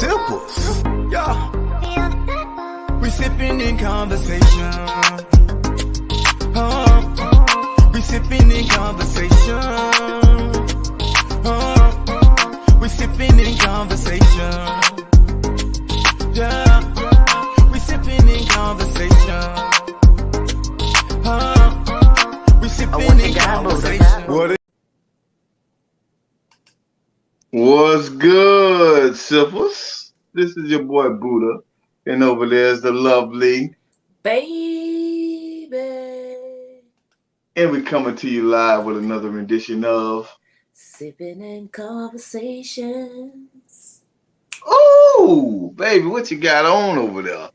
Sippas. Yeah. We sipping in conversation. We sipping in conversation. We sipping in conversation. Yeah. We sipping in conversation. We sipping in conversation. What's good, Sippas? This is your boy Buddha, and over there's the lovely baby. And we coming to you live with another rendition of Sipping in Conversations. Oh, baby, what you got on over there?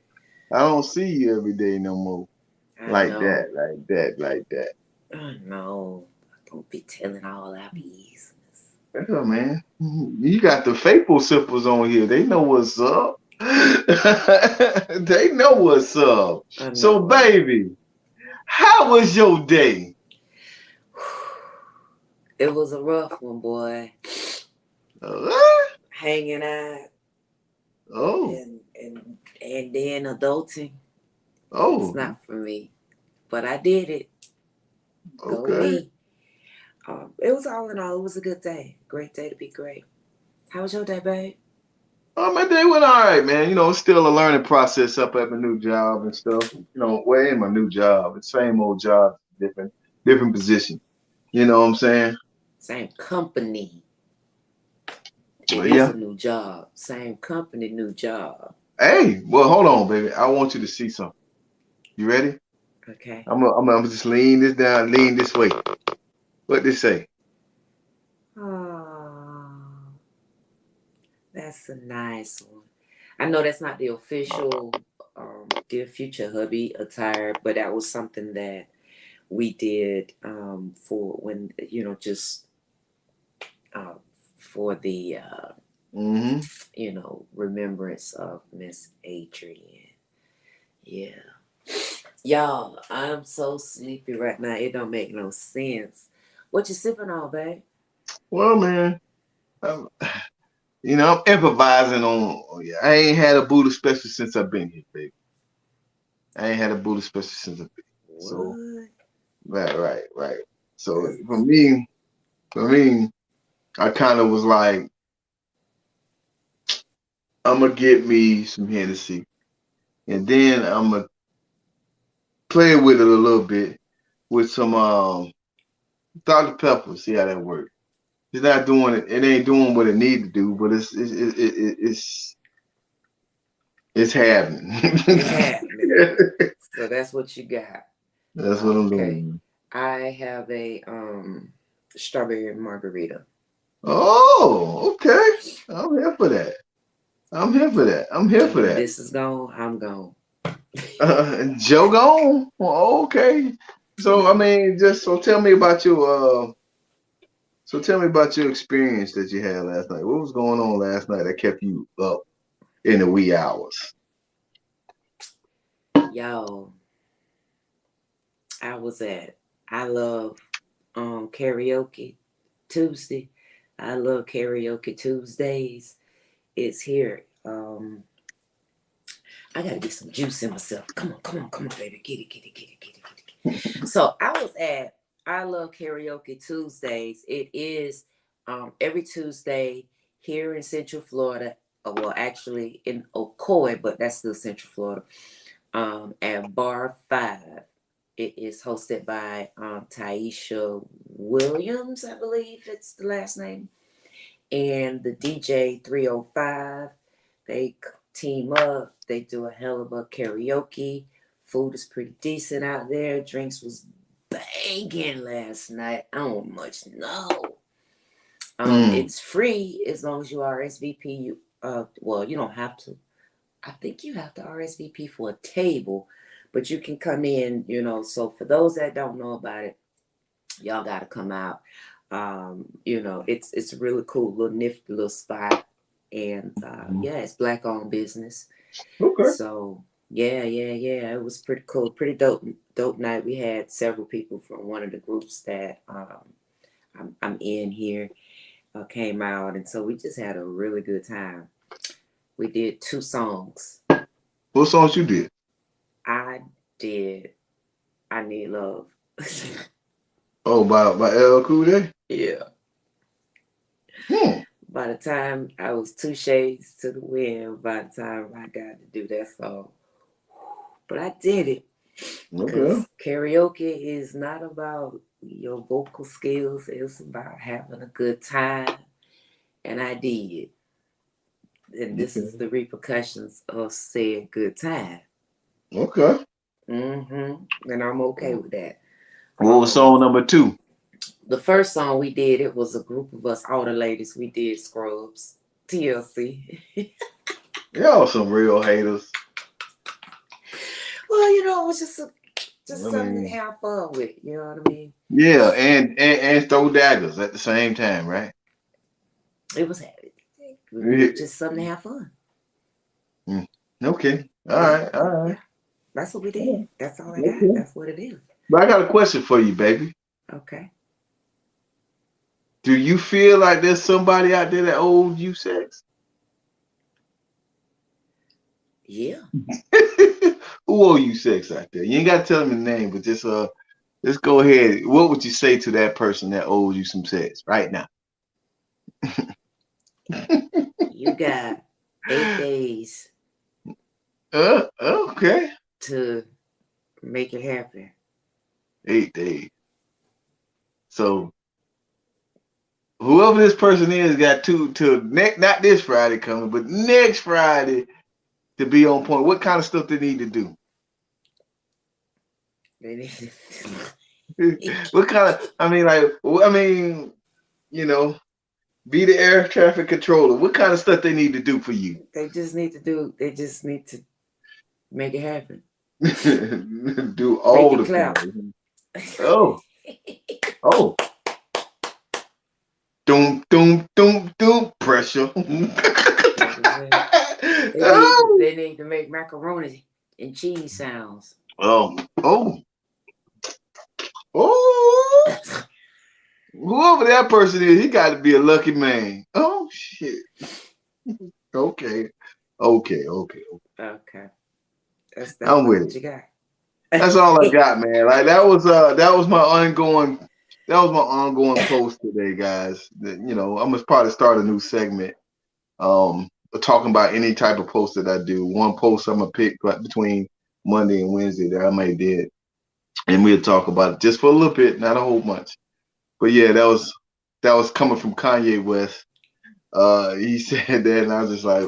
I don't see you every day no more. Like that. I know. Don't be telling all our business. Yeah, man. You got the faithful Sippers on here. They know what's up. They know what's up. So, baby, how was your day? It was a rough one, boy. Hanging out. Oh. And then adulting. Oh. It's not for me. But I did it. Go okay. me. It was all in all, it was a good day. Great day to be great. How was your day, babe? Oh, my day went all right, man. You know, it's still a learning process up at my new job and stuff. You know, well, in my new job, it's same old job, different position. You know what I'm saying? Same company. Well, It is a new job. Same company, new job. Hey, well, hold on, baby. I want you to see something. You ready? Okay. I'm gonna just lean this down, lean this way. What this say? Oh, that's a nice one. I know that's not the official Dear Future hubby attire, but that was something that we did for when, just for the, remembrance of Miss Adrian. Yeah. Y'all, I'm so sleepy right now. It don't make no sense. What you sipping on, babe? Well, man, I'm improvising on. I ain't had a Buddha special since I've been here, baby. I ain't had a Buddha special since I've been here. What? So, right. So for me, I kind of was like, I'm gonna get me some Hennessy, and then I'm gonna play with it a little bit with some Dr. Pepper. See how that works. It's not doing it. It ain't doing what it need to do, but it's happening. It's happening. So that's what you got. That's what I'm doing. I have a strawberry margarita. Oh, okay. I'm here for that. When this is gone, I'm gone. Joe gone. Well, okay. So I mean, tell me about your experience that you had last night. What was going on last night that kept you up in the wee hours? Yo, I love karaoke Tuesday. I love karaoke Tuesdays. It's here. I gotta get some juice in myself. Come on, baby. Get it. So I love karaoke Tuesdays. It is every Tuesday here in Central Florida. Well, actually in Ocoee, but that's still Central Florida. At Bar 5. It is hosted by Taisha Williams, I believe it's the last name. And the DJ 305. They team up. They do a hell of a karaoke. Food is pretty decent out there. Drinks was banging last night. I don't much know. It's free as long as you RSVP. Well, you don't have to. I think you have to RSVP for a table, but you can come in, So for those that don't know about it, y'all got to come out. It's a really cool little nifty little spot. And it's black owned business. Okay. So yeah. It was pretty cool, pretty dope night. We had several people from one of the groups that I'm in here came out, and so we just had a really good time. We did 2 songs. What songs you did? I did I Need Love. Oh, by LL Cool J? Yeah. Hmm. By the time I was 2 shades to the wind, by the time I got to do that song. But I did it. Okay. Because karaoke is not about your vocal skills. It's about having a good time. And I did. And this is the repercussions of saying good time. Okay. And I'm okay with that. What was song number 2? The first song we did, it was a group of us, all the ladies. We did Scrubs, TLC. Y'all some real haters. Well, you know, it was just I something mean, to have fun with. You know what I mean? yeah, and throw daggers at the same time, right? It was just something to have fun. Okay. All Yeah, right. All right. yeah. That's what we did. That's all I got. That's what it is. But I got a question for you, baby. Okay. Do you feel like there's somebody out there that owes you sex? Yeah. Who owe you sex out there? You ain't gotta tell them the name, but just go ahead. What would you say to that person that owes you some sex right now? You got 8 days Okay. to make it happen. 8 days. So whoever this person is got till next, not this Friday coming, but next Friday to be on point. What kind of stuff they need to do? They need What kind of? I mean, you know, be the air traffic controller. What kind of stuff they need to do for you? They just need to make it happen. Do Make all it the clap. things. Oh. Doom, doom, doom, doom. Pressure. They need to make macaroni and cheese sounds. Oh. Whoever that person is, he got to be a lucky man. Oh shit. Okay. Okay. That's I'm with what it. you got. That's all I got, man. Like that was my ongoing post today, guys. I'm gonna probably start a new segment. Talking about any type of post that I do. One post I'm gonna pick like between Monday and Wednesday that I may did, and we'll talk about it just for a little bit, not a whole bunch. But yeah, that was coming from Kanye West. He said that, and I was just like,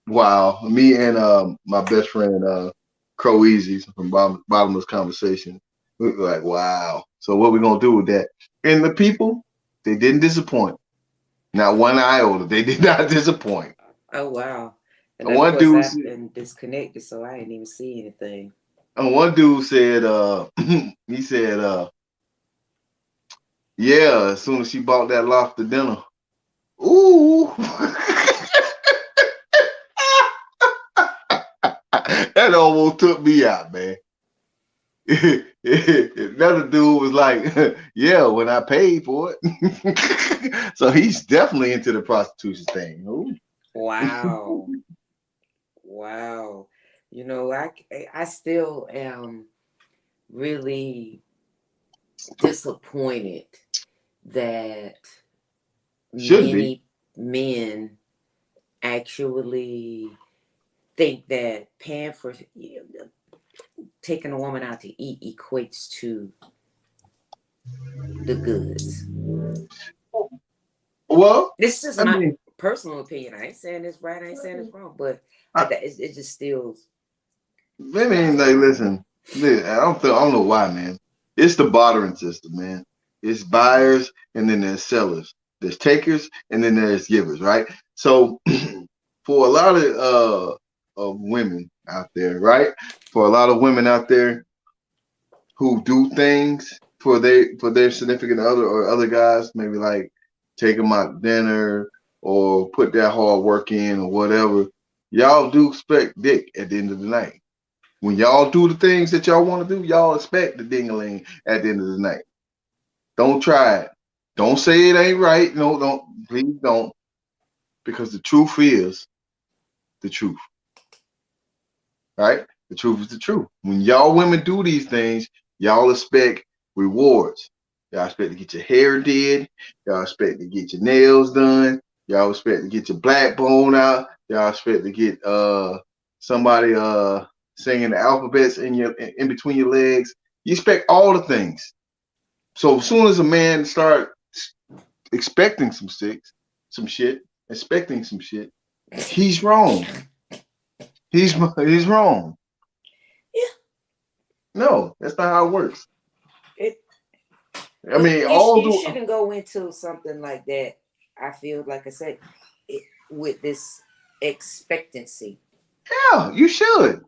wow. Me and my best friend Crow Easy from Bottomless Conversation, we were like, wow. So what we gonna do with that? And the people, they didn't disappoint. Not one iota. They did not disappoint. Oh wow. And of One course dude, I've been disconnected, so I didn't even see anything. one dude said, he said, yeah, as soon as she bought that lobster dinner, ooh. That almost took me out, man. Another dude was like, yeah, when I paid for it. So he's definitely into the prostitution thing. Ooh. Wow. Wow. You know, I still am really disappointed that Should be. many men actually think that paying for taking a woman out to eat equates to the goods. Well, This is just I my mean, personal opinion. I ain't saying this right. I ain't saying this wrong, but I it just still. mean, like, listen, I don't know why, man. It's the bartering system, man. It's buyers and then there's sellers. There's takers and then there's givers, right? So for a lot of women out there, right? For a lot of women out there who do things for their significant other or other guys, maybe like take them out to dinner or put that hard work in or whatever, y'all do expect dick at the end of the night. When y'all do the things that y'all want to do, y'all expect the ding-a-ling at the end of the night. Don't try it. Don't say it ain't right. No, don't. Please don't. Because the truth is, the truth. Right? The truth is the truth. When y'all women do these things, y'all expect rewards. Y'all expect to get your hair did. Y'all expect to get your nails done. Y'all expect to get your black bone out. Y'all expect to get somebody singing the alphabets in between your legs. You expect all the things. So as soon as a man start expecting some shit, he's wrong. He's wrong. Yeah. No, that's not how it works. I But mean, you shouldn't go into something like that. I feel like I said with this expectancy. Yeah, you should.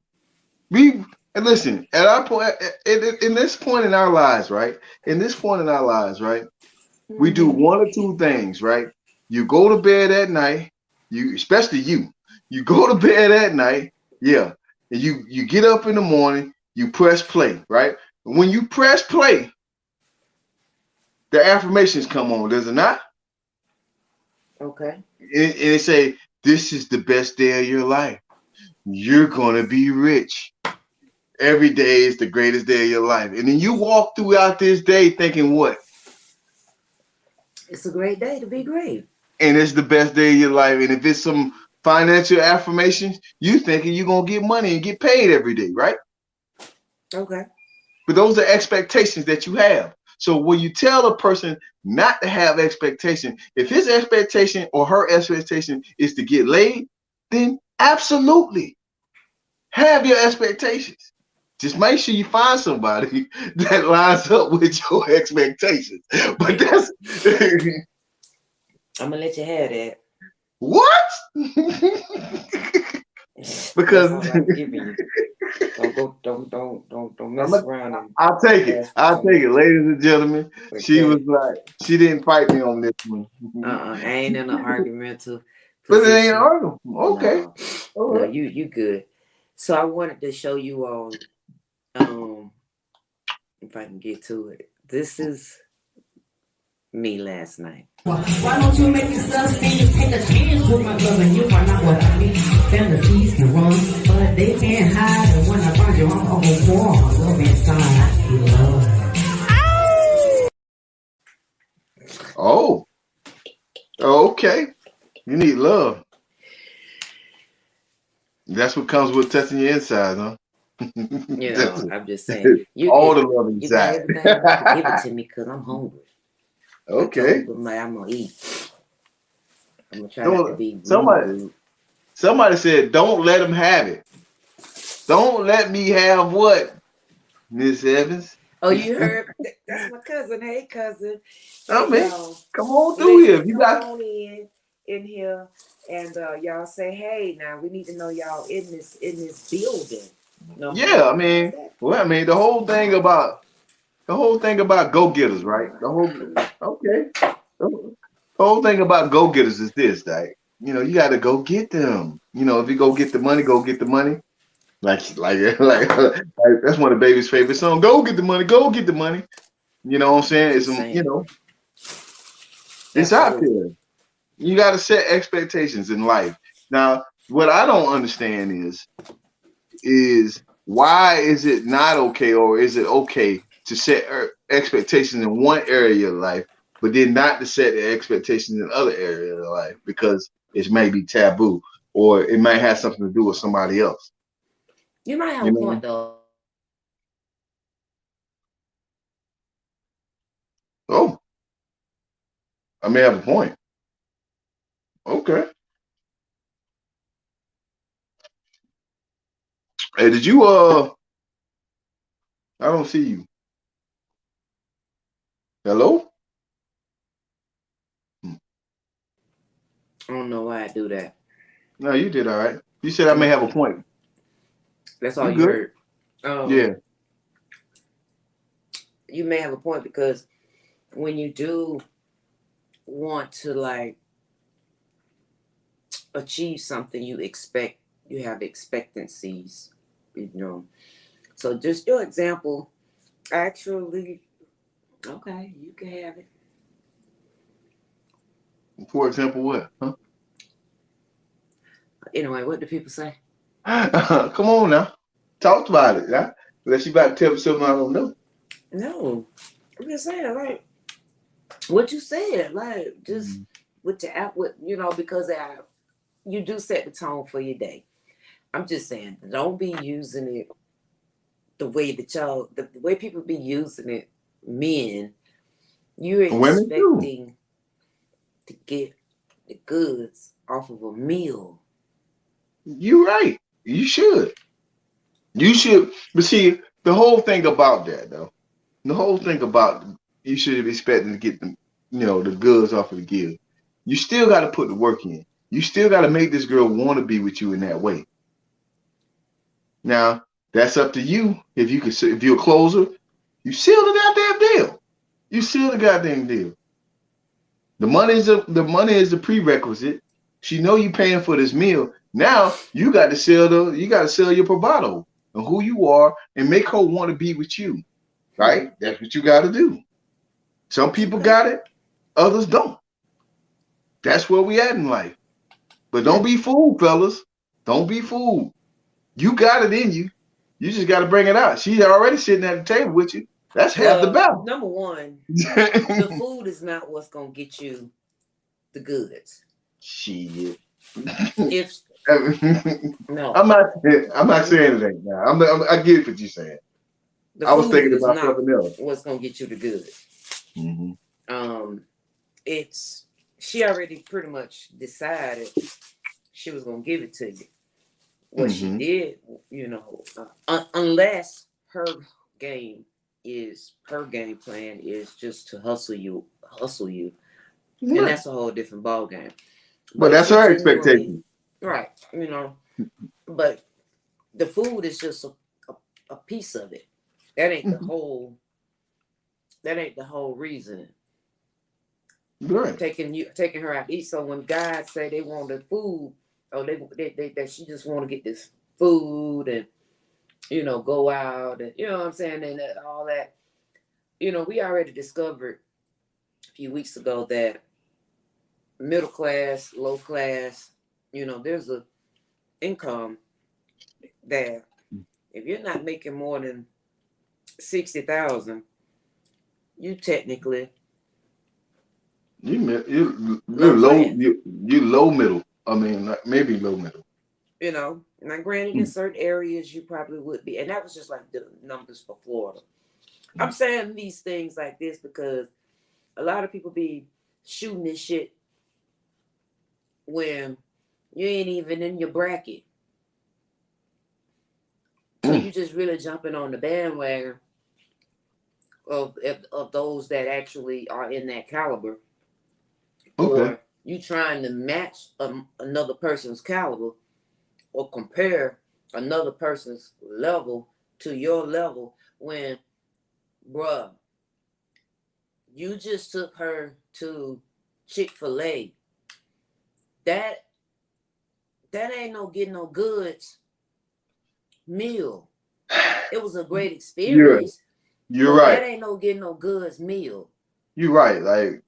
And listen, at our point, in this point in our lives, right? In this point in our lives, right? We do one or two things, right? You go to bed at night. Especially you go to bed at night. Yeah, and you get up in the morning. You press play, right? When you press play, the affirmations come on, does it not? Okay. And it say, this is the best day of your life. You're gonna be rich. Every day is the greatest day of your life. And then you walk throughout this day thinking what? It's a great day to be great. And it's the best day of your life. And if it's some financial affirmations, you thinking you're gonna get money and get paid every day, right? Okay. But those are expectations that you have. So when you tell a person not to have expectation, if his expectation or her expectation is to get laid, then absolutely have your expectations. Just make sure you find somebody that lines up with your expectations. But that's I'm gonna let you have that. what? Because that's all I'm giving you. Don't mess around. I'll take it. Ladies and gentlemen. Okay. She was like, she didn't fight me on this one. I ain't in an argumental position. But it ain't argument. Okay. No, you good. So I wanted to show you all if I can get to it. This is me last night. Why don't you make yourself see? Take a chance with my love and you find out what I mean. Fantasies can run, but they can't hide. And when I find you, I'm over for love inside. Love. Oh. Okay. You need love. That's what comes with testing your insides, huh? You know, I'm just saying. All the love inside. You give it to me because I'm hungry. Okay. I'm gonna eat. I'm gonna try not to be rude. Somebody said, "Don't let them have it." Don't let me have what, Miss Evans? Oh, you heard? That's my cousin. Hey, cousin. Oh man, come on through here. You got on in here, and y'all say, "Hey, now we need to know y'all in this building." No, yeah, I mean, the whole thing about go-getters, right? The whole thing about go-getters is this, like, you got to go get them. If you go get the money, go get the money. Like that's one of baby's favorite songs. Go get the money, go get the money. You know what I'm saying? It's it's out there. You got to set expectations in life. Now, what I don't understand is why is it not okay, or is it okay to set expectations in one area of your life, but then not to set the expectations in other areas of your life because it may be taboo or it might have something to do with somebody else. You might have a point though. Oh, I may have a point. Okay. Hey, did you I don't see you. Hello? I don't know why I do that. No, you did all right. You said I may have a point. That's all you heard. Yeah. You may have a point because when you do want to like achieve something, you have expectancies, So just your example, actually, okay, you can have it. For example, what? Huh? Anyway, what do people say? Come on now. Talk about it. Huh? Unless you about to tell me something I don't know. No, I'm just saying, like what you said, like just with your app, with because you do set the tone for your day. I'm just saying, don't be using it the way that the way people be using it. Men, you're Women too. expecting to get the goods off of a meal. You're right. You should. You should. But see, the whole thing about that, though, the whole thing about you should be expecting to get the goods off of the gift. You still got to put the work in. You still got to make this girl want to be with you in that way. Now, that's up to you. If you're a closer, you seal the goddamn deal. You seal the goddamn deal. The money is the prerequisite. She know you paying for this meal. Now you got to sell your bravado and who you are and make her want to be with you. Right? That's what you got to do. Some people got it, others don't. That's where we at in life. But don't be fooled, fellas. Don't be fooled. You got it in you. You just got to bring it out. She's already sitting at the table with you. That's half the battle. Number one, the food is not what's gonna get you the goods. Shit. If no, I'm not saying it ain't now. I get what you're saying. I was thinking about something else. What's gonna get you the goods? Mm-hmm. She already pretty much decided she was gonna give it to you. What she did, unless her game plan is just to hustle you, and that's a whole different ball game. But that's her expectation, right? But the food is just a piece of it. That ain't the whole. That ain't the whole reason. Right. Taking her out to eat. So when guys say they want the food, or they she just want to get this food and go out and what I'm saying, and all that. We already discovered a few weeks ago that middle class, low class, there's a income that if you're not making more than 60,000, you technically you're low middle. I mean, maybe low middle. Now granted, in certain areas you probably would be, and that was just like the numbers for Florida. I'm saying these things like this because a lot of people be shooting this shit when you ain't even in your bracket. So you just really jumping on the bandwagon of those that actually are in that caliber. Okay. Or you trying to match another person's caliber or compare another person's level to your level when, bruh, you just took her to Chick-fil-A. That ain't no getting no goods meal. It was a great experience. You're right. That ain't no getting no goods meal. You're right. Like,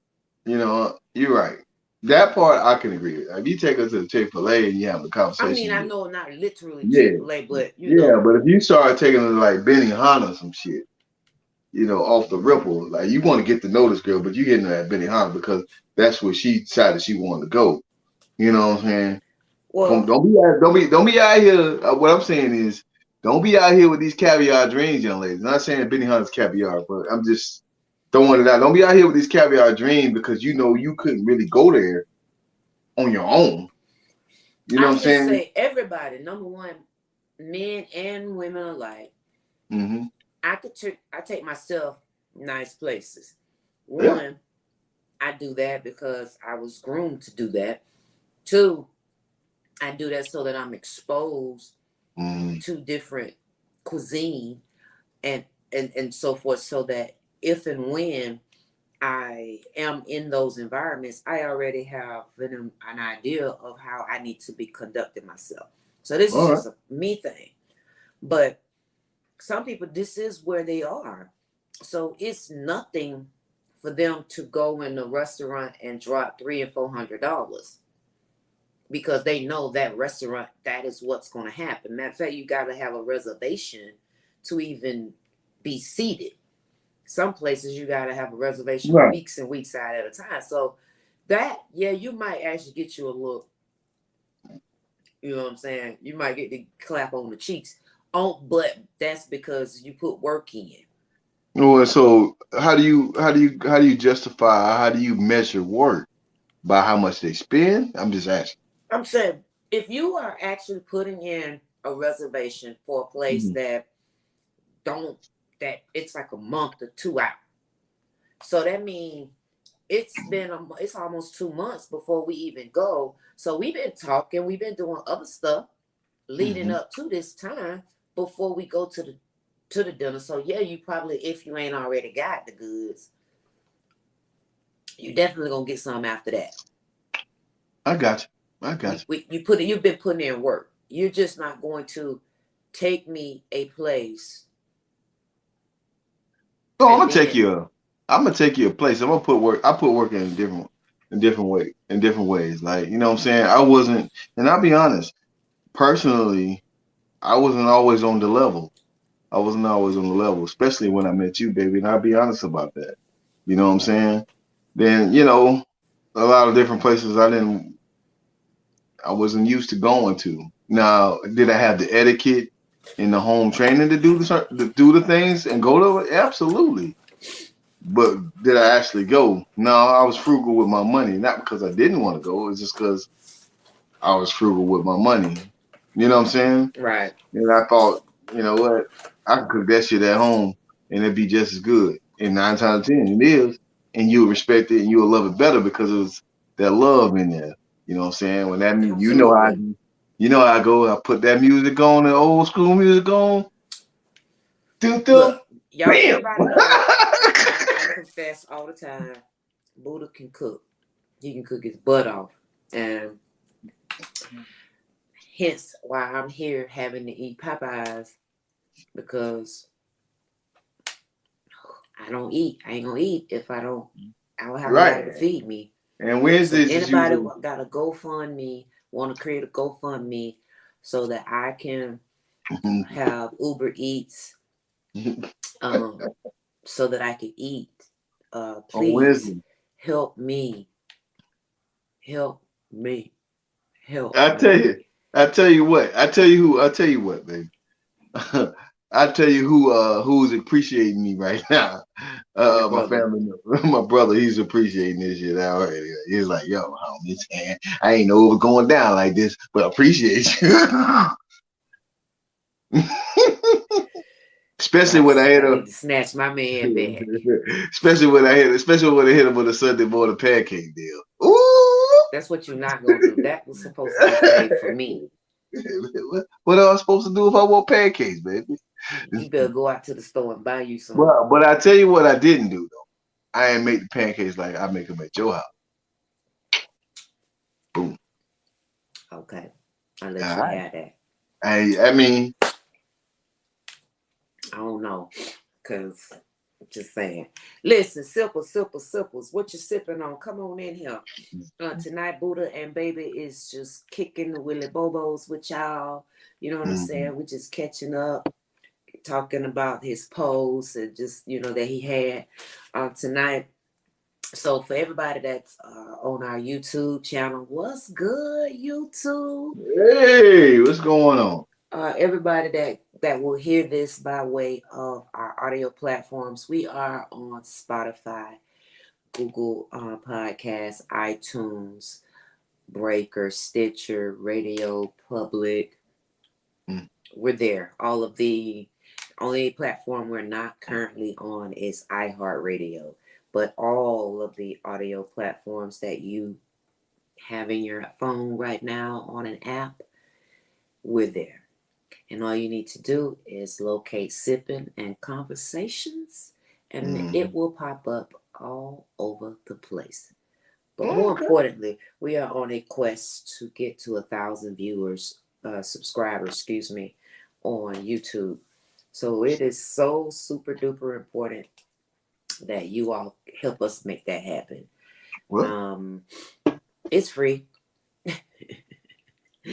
you're right. That part I can agree with. If you take her to the Chick-fil-A and you have a conversation. I mean, I know not literally Chick-fil-A, but but if you start taking her to like Benihana or some shit, off the ripple, like you want to get to know this girl, but you getting her at Benihana because that's where she decided she wanted to go. You know what I'm saying? Well, don't be out here. What I'm saying is, don't be out here with these caviar dreams, young ladies. I'm not saying Benihana's caviar, but I'm just throwing it out. Don't be out here with these caviar dreams because you couldn't really go there on your own. You know what I'm saying? I say everybody, number one, men and women alike. Mm-hmm. I take myself nice places. One, I do that because I was groomed to do that. Two, I do that so that I'm exposed to different cuisine and so forth, so that if and when I am in those environments, I already have an idea of how I need to be conducting myself. So this is just a me thing. But some people, this is where they are. So it's nothing for them to go in a restaurant and drop $300 and $400. because they know that restaurant, that is what's going to happen. Matter of fact, you got to have a reservation to even be seated. Some places you got to have a reservation Right. weeks and weeks out at a time. So that, yeah, you might actually get you a look. You know what I'm saying? You might get the clap on the cheeks. Oh, but that's because you put work in. Well, so how do you justify? How do you measure work? By how much they spend? I'm just asking. I'm saying if you are actually putting in a reservation for a place Mhm. that don't that it's like a month or 2 out. So that means it's almost 2 months before we even go. So we've been talking, we've been doing other stuff leading Mhm. up to this time before we go to the dinner. So yeah, you probably, if you ain't already got the goods, you definitely gonna get some after that. I got you. I got you. You've been putting in work. You're just not going to take me a place So I'm and gonna take then you. I'm gonna take you a place. I'm gonna put work. I put work in different ways. Like you know what I'm saying. I wasn't, and I'll be honest. Personally, I wasn't always on the level. I wasn't always on the level, especially when I met you, baby. And I'll be honest about that. You know what I'm saying? Then a lot of different places I wasn't used to going to. Now, did I have the etiquette and the home training to do the things and go to it? Absolutely. But did I actually go? No, I was frugal with my money, not because I didn't want to go. It's just because I was frugal with my money. You know what I'm saying? right. And I thought, you know what, I could cook that shit at home and it'd be just as good. And 9 times 10, it is. And you'll respect it and you'll love it better because it's that love in there. You know what I'm saying? When that Absolutely. you know how I go. I put that music on, the old school music on. Doo doo, Look, y'all, bam. everybody know I confess all the time. Buddha can cook. He can cook his butt off. And hence why I'm here having to eat Popeyes, because I don't eat. I ain't gonna eat if I don't have nobody to Right. feed me. And So Wednesdays is anybody usually got a GoFundMe, want to create a GoFundMe so that I can have Uber Eats, um, so that I can eat. on Please Wednesday. help me. Help me. Help I tell me. you, I tell you what, I tell you who, I tell you what, baby. I tell you who's appreciating me right now. Your My brother. family member, my brother, he's appreciating this shit already. He's like, yo, homie, man, I ain't know it was going down like this, but I appreciate you. Especially when I hit I him, need to snatch my man back. especially when I hit him with a Sunday morning pancake deal. Ooh. That's what you're not gonna do. That was supposed to be saved for me. What am I supposed to do if I want pancakes, baby? You better go out to the store and buy you some. Well, but I tell you what I didn't do though. I ain't make the pancakes like I make them at your house. Boom. Okay, I'll let All you right. have that. I mean, I don't know, cause I'm just saying. Listen, sippers, what you sipping on? Come on in here. Tonight, Buddha and Baby is just kicking the Willy Bobos with y'all. You know what I'm mhm. saying? We're just catching up, talking about his pose and just, that he had tonight. So for everybody that's on our YouTube channel, what's good, YouTube? Hey, what's going on? Everybody that will hear this by way of our audio platforms, we are on Spotify, Google Podcasts, iTunes, Breaker, Stitcher, Radio Public. Mm. We're there. All of the only platform we're not currently on is iHeartRadio, but all of the audio platforms that you have in your phone right now on an app, we're there. And all you need to do is locate Sipping and Conversations, and it Mhm. will pop up all over the place. But more Okay. importantly, we are on a quest to get to 1,000 subscribers, on YouTube. So it is so super duper important that you all help us make that happen. Well, Um, it's free.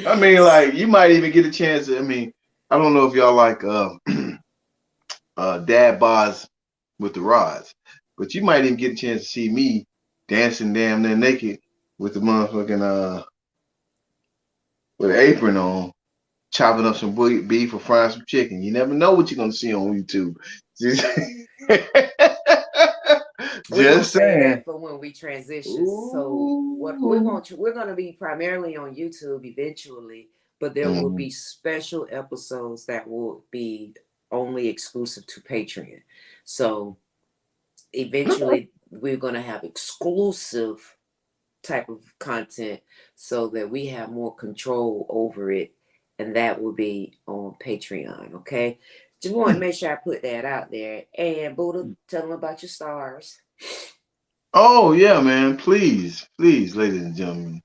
I mean, like you might even get a chance. I mean, I don't know if y'all like dad bods with the rods, but you might even get a chance to see me dancing damn near naked with the motherfucking with an apron on, chopping up some beef or frying some chicken. You never know what you're gonna see on YouTube. Just, We're gonna just say saying. that for when we transition. So what we're gonna be primarily on YouTube eventually, but there will be special episodes that will be only exclusive to Patreon. So eventually we're gonna have exclusive type of content so that we have more control over it, and that will be on Patreon. Okay, just want to make sure I put that out there. And Buddha, tell them about your stars. Oh yeah, man. Please, please, ladies and gentlemen.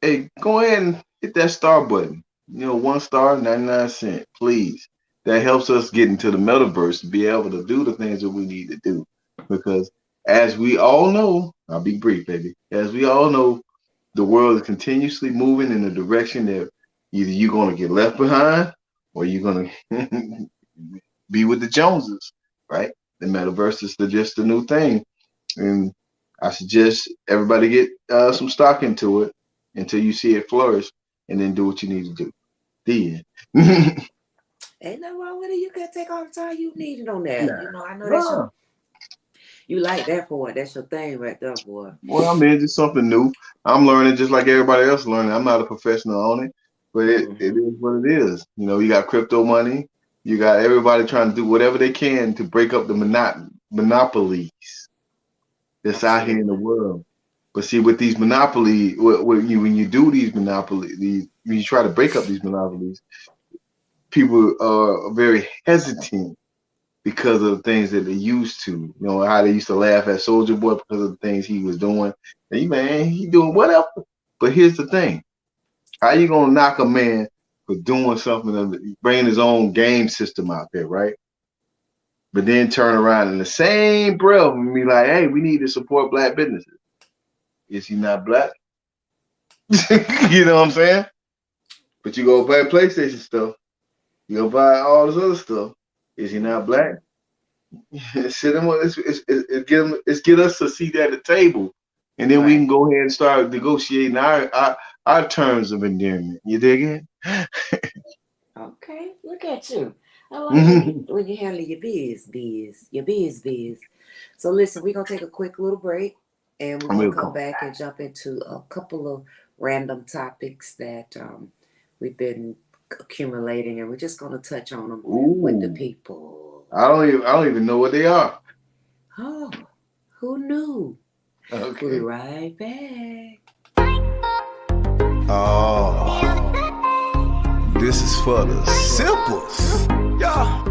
Hey, go ahead and hit that star button. You know, 1 star, 99 cents, please. That helps us get into the metaverse to be able to do the things that we need to do. Because as we all know, I'll be brief, baby. As we all know, the world is continuously moving in a direction that either you're going to get left behind or you're going to be with the Joneses, right? The metaverse is just the new thing. And I suggest everybody get some stock into it until you see it flourish, and then do what you need to do. The end. Ain't nothing wrong with it. You can take all the time you needed on that. Nah. You know, I know that's you like that for it. That's your thing right there, boy. Well, I mean, it's just something new. I'm learning just like everybody else learning. I'm not a professional on it, but it is what it is. You know, you got crypto money. You got everybody trying to do whatever they can to break up the monopolies that's out here in the world. But see, with these monopoly, when you do these monopoly, when you try to break up these monopolies, people are very hesitant because of the things that they used to. You know how they used to laugh at Soldier Boy because of the things he was doing. And he doing whatever. But here's the thing: how you gonna knock a man for doing something, bringing his own game system out there, right? But then turn around in the same breath and be like, "Hey, we need to support black businesses." Is he not black? You know what I'm saying? But you go buy PlayStation stuff. You go buy all this other stuff. Is he not black? It's get us to seat at the table, and then we can go ahead and start negotiating our terms of endearment. You dig it? Okay, look at you. I like when you handle your biz. So listen, we're gonna take a quick little break, and we're gonna come back and jump into a couple of random topics that we've been accumulating, and we're just gonna touch on them with the people. I don't even know what they are. Oh, who knew? Okay. We'll be right back. Oh, this is for the Sippas. Yeah.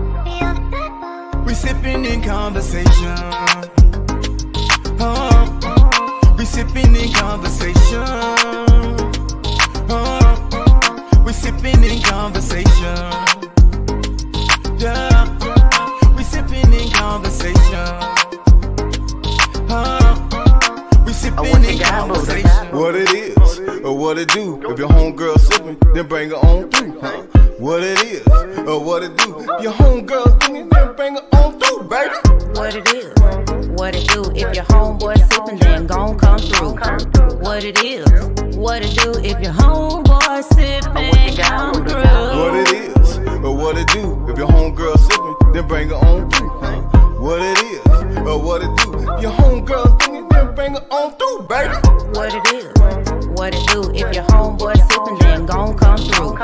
We sipping in conversation. We sipping in conversation. We sipping in conversation. Yeah. We sipping in conversation. We sipping in conversation. What it is, or what it do. If your homegirl sipping, then bring her on through, huh? What it is, or what it do. If your homegirl singing, then bring her on through, baby. What it is, what it do. If your homeboy sipping, then gon' come through. What it is, what it do. If your homeboy sipping, come through. What it is, or what it do. If your homegirl sipping, then bring her on through, huh? What it is, or what it do. If your homegirl singing, then bring her on through, baby. What it is, what it do. If your homeboy sipping, then gon' come through.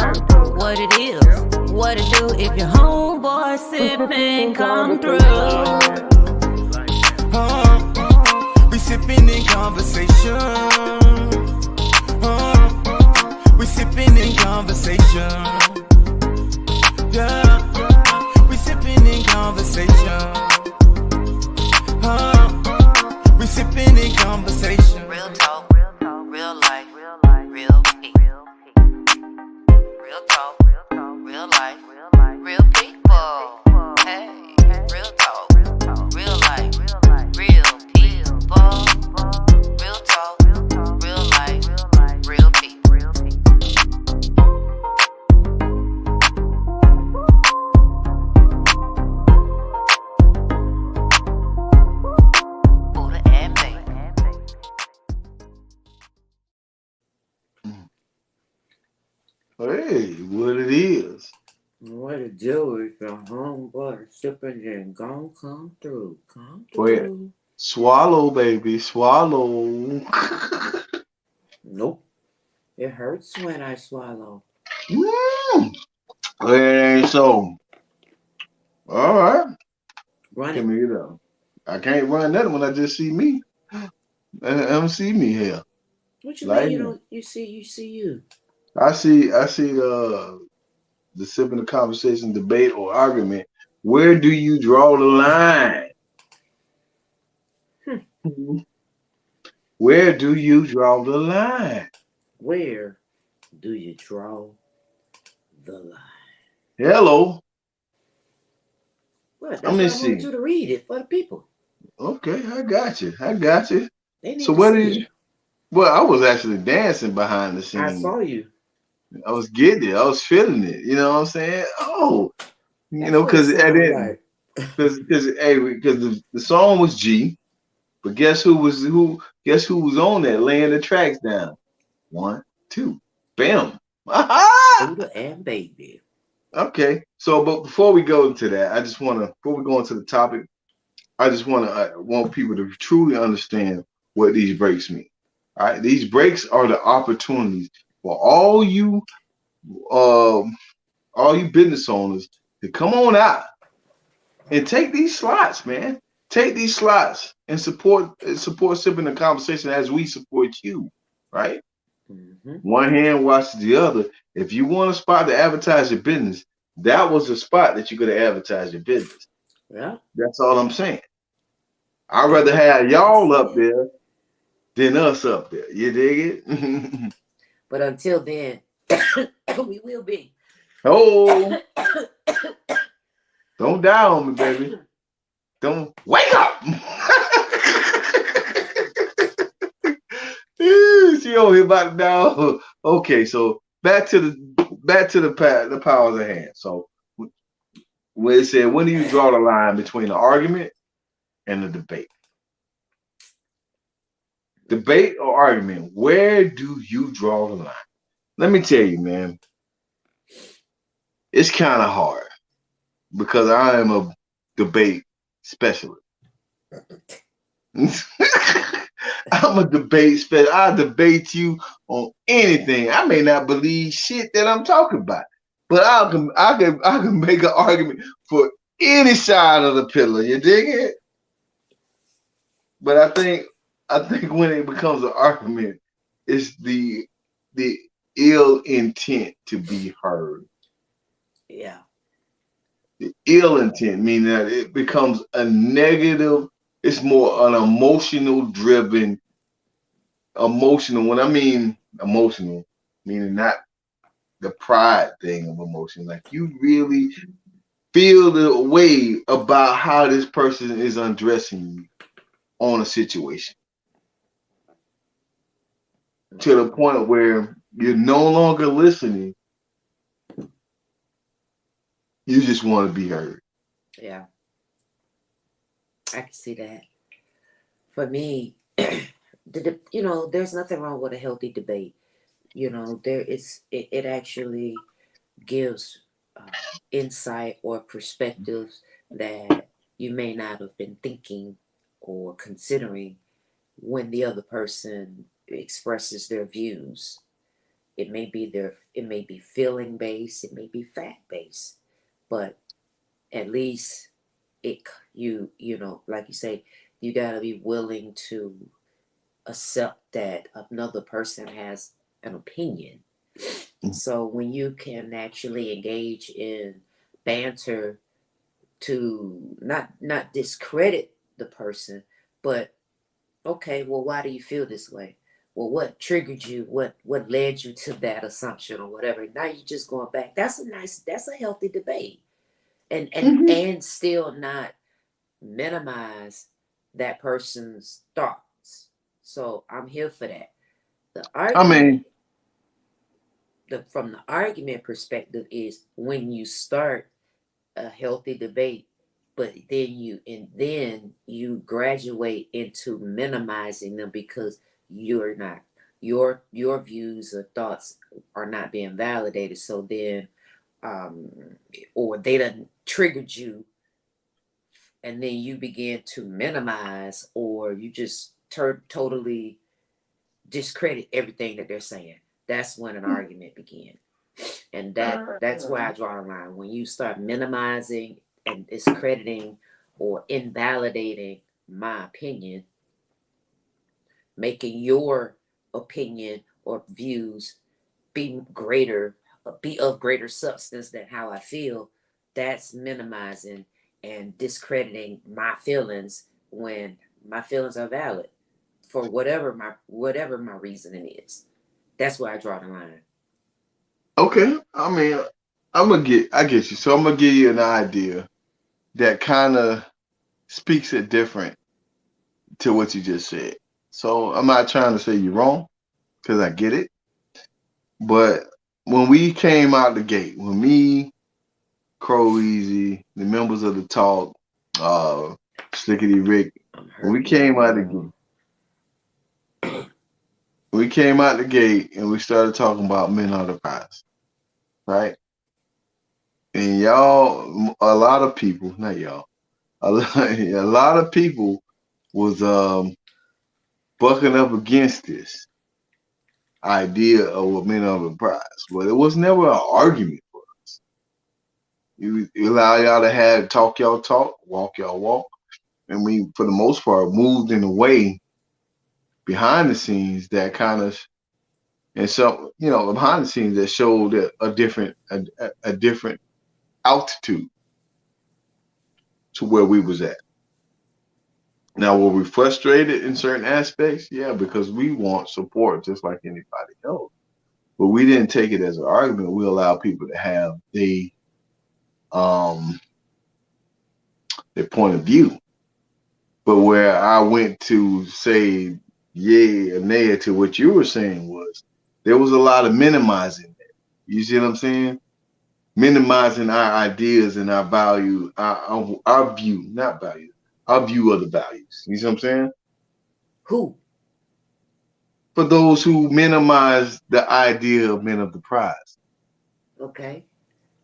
What it is, what it do. If your homeboy sipping, come through. We sipping in conversation. We sipping in conversation. Yeah. We sipping in conversation. We sipping in conversation. Real talk, real life, real people. Real talk, real life, real people. Hey, real talk, real life, real people. Real talk, real life, real people. right, what it is. What to do if your homeboy sipping and gon' come through? Come Go ahead. through. Swallow, baby, swallow. Nope. It hurts when I swallow. Mm. It ain't so. All right. Run Give it. me it up. I can't run that when I just see me. I don't see me here. What you mean Like you don't you see you? I see the sipping the conversation, debate, or argument. Where do you draw the line? Hmm. Where do you draw the line? Where do you draw the line? Hello. Well, Let that's me why I wanted see. you to read it for the people. Okay, I got you. I got you. They So need to where see did it. you? Well, I was actually dancing behind the I scenes. saw you. I was getting it. I was feeling it. You know what I'm saying? Oh, That's what it because at sounded it, like. because the song was G, but guess who was who? Guess who was on that laying the tracks down? One, two, bam. Aha! Buddha and baby. Okay. So, but before we go into that, I just want to before we go into the topic, I just want people to truly understand what these breaks mean. All right, these breaks are the opportunities for um, all you business owners to come on out and take these slots, man. Take these slots and support sipping the conversation as we support you, right? Mm-hmm. One hand washes the other. If you want a spot to advertise your business, that was the spot that you could have advertised your business. Yeah. That's all I'm saying. I'd That rather was have y'all up it. there than us up there. You dig it? But until then, we will be. Oh, don't die on me, baby. Don't wake up. She over here about to die. Okay, so back to the powers of hand. So when it said, when do you draw the line between the argument and the debate? Debate or argument? Where do you draw the line? Let me tell you, man, it's kind of hard because I am a debate specialist. I'm a debate specialist. I debate you on anything. I may not believe shit that I'm talking about, but I can make an argument for any side of the pillar. You dig it? But I think when it becomes an argument, it's the ill intent to be heard. Yeah. The ill intent, meaning that it becomes a negative, it's more an emotional. When I mean emotional, meaning not the pride thing of emotion. Like you really feel the way about how this person is undressing you on a situation to the point where you're no longer listening. You just want to be heard. Yeah. I can see that. For me, there's nothing wrong with a healthy debate. It actually gives insight or perspectives that you may not have been thinking or considering when the other person expresses their views. It may be feeling based, it may be fact based, but at least it like you say, you got to be willing to accept that another person has an opinion. So when you can actually engage in banter to not discredit the person, but okay, well, why do you feel this way? Well, what triggered you? What led you to that assumption or whatever? Now you're just going back. That's a healthy debate. And and Mhm. and still not minimize that person's thoughts. So I'm here for that. The I argument, mean, from the argument perspective, is when you start a healthy debate, but then you graduate into minimizing them because you're not your views or thoughts are not being validated. So then, or they done triggered you, and then you begin to minimize, or you just totally discredit everything that they're saying. That's when an argument begins. And that's where I draw the line. When you start minimizing and discrediting or invalidating my opinion, making your opinion or views be of greater substance than how I feel, that's minimizing and discrediting my feelings when my feelings are valid for whatever my reasoning is. That's where I draw the line. Okay. I mean, I get you. So I'm gonna give you an idea that kind of speaks it different to what you just said. So I'm not trying to say you're wrong because I get it. But when we came out the gate, when me, Crow Easy, the members of the talk, Slickety Rick, when we came out the gate, and we started talking about men on the prize, right? And y'all, a lot of people, not y'all, a lot of people was bucking up against this idea of what men on the prize. But it was never an argument for us. You allow y'all to talk y'all talk, walk y'all walk, and we, for the most part, moved in a way behind the scenes that kind of, and so behind the scenes that showed a different altitude to where we was at. Now, were we frustrated in certain aspects? Yeah, because we want support just like anybody else. But we didn't take it as an argument. We allowed people to have their point of view. But where I went to say yay or nay to what you were saying was there was a lot of minimizing there. You see what I'm saying? Minimizing our ideas and our value, our view, not value, our view of the values. You see what I'm saying? Who? For those who minimize the idea of men of the prize. Okay.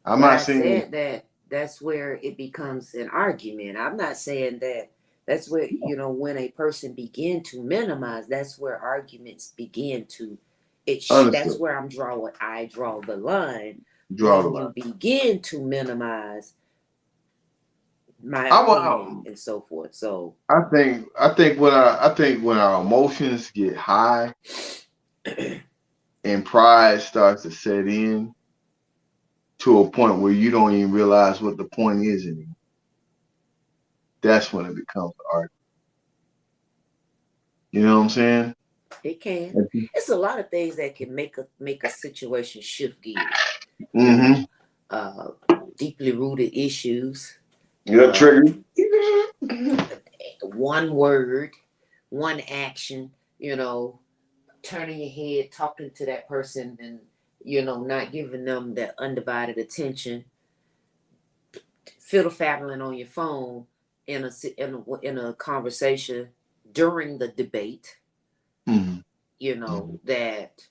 I'm But not I saying said that that's where it becomes an argument. I'm not saying that that's where, when a person begin to minimize, that's where arguments begin to, that's understood. where I draw the line. Draw the When you line. begin to minimize my I, opinion and so forth. So I think when our emotions get high and pride starts to set in to a point where you don't even realize what the point is anymore. That's when it becomes an argument. You know what I'm saying? it can. It's a lot of things that can make a situation shift gears. Mm-hmm. Deeply rooted issues. You're triggered. One word, one action, turning your head, talking to that person, and not giving them that undivided attention, fiddle faddling on your phone in a conversation during the debate. Mm-hmm. That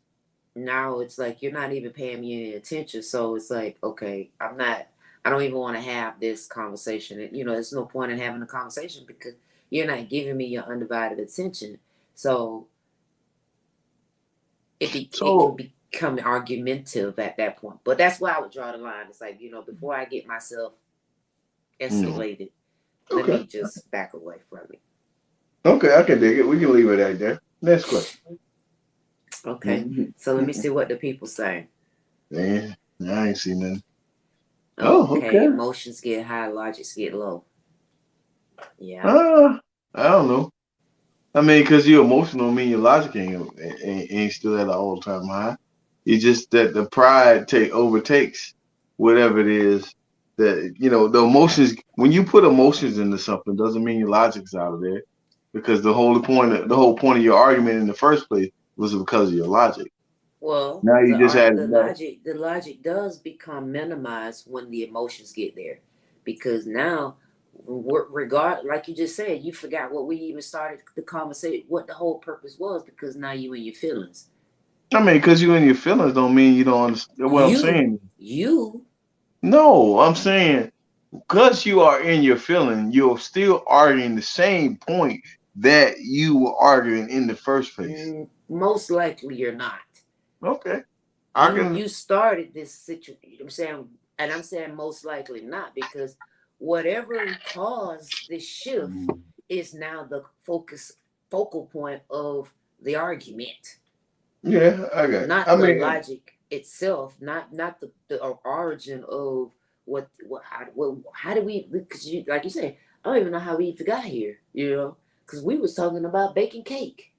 now it's like you're not even paying me any attention. So it's like, okay, I don't even want to have this conversation. There's no point in having a conversation because you're not giving me your undivided attention. So it can become argumentative at that point. But that's why I would draw the line. It's like, before I get myself escalated, let me just back away from it. Okay, I can dig it. We can leave it right there. Next question. Okay, so let me see what the people say. Man, I ain't seen nothing. Okay. Emotions get high, logics get low. Yeah. I don't know. I mean, because you're emotional, mean your logic ain't still at an all-time high. It's just that the pride overtakes whatever it is that the emotions. When you put emotions into something, doesn't mean your logic's out of there, because the whole point of your argument in the first place was because of your logic. Well, now you just had the logic does become minimized when the emotions get there, because now, like you just said, you forgot what we even started the conversation, what the whole purpose was, because now you in your feelings. I mean, because you in your feelings don't mean you don't understand what I'm You, saying. you, No, I'm saying because you are in your feeling, you're still arguing the same point that you were arguing in the first place. most likely you're not. Okay. I You can. you started this situation. I'm saying, and I'm saying most likely not, because whatever caused this shift is now the focal point of the argument, Yeah, I got it. not I the mean, logic itself, not the origin of how do we, because you, like you say, I don't even know how we even got here, because we was talking about baking cake.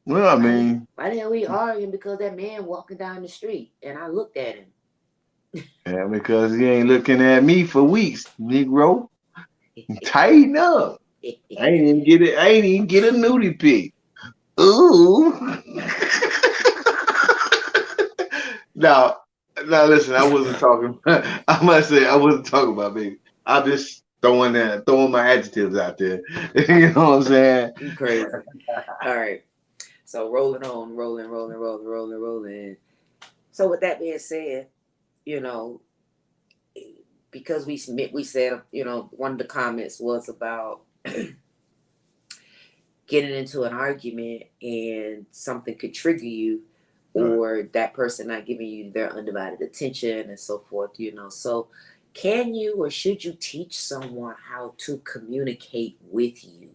well, I mean, Why the hell we arguing because that man walking down the street and I looked at him? yeah, because he ain't looking at me for weeks, Negro. Tighten up. I ain't even get it. I ain't even get a nudie pic. Ooh. now, now, listen. I wasn't talking. I must say, I wasn't talking about baby. I'm just throwing my adjectives out there. You know what I'm saying? You crazy. All right. So rolling on, rolling. So with that being said, you know, because we said, one of the comments was about getting into an argument and something could trigger you, Right. or that person not giving you their undivided attention and so forth. So can you or should you teach someone how to communicate with you,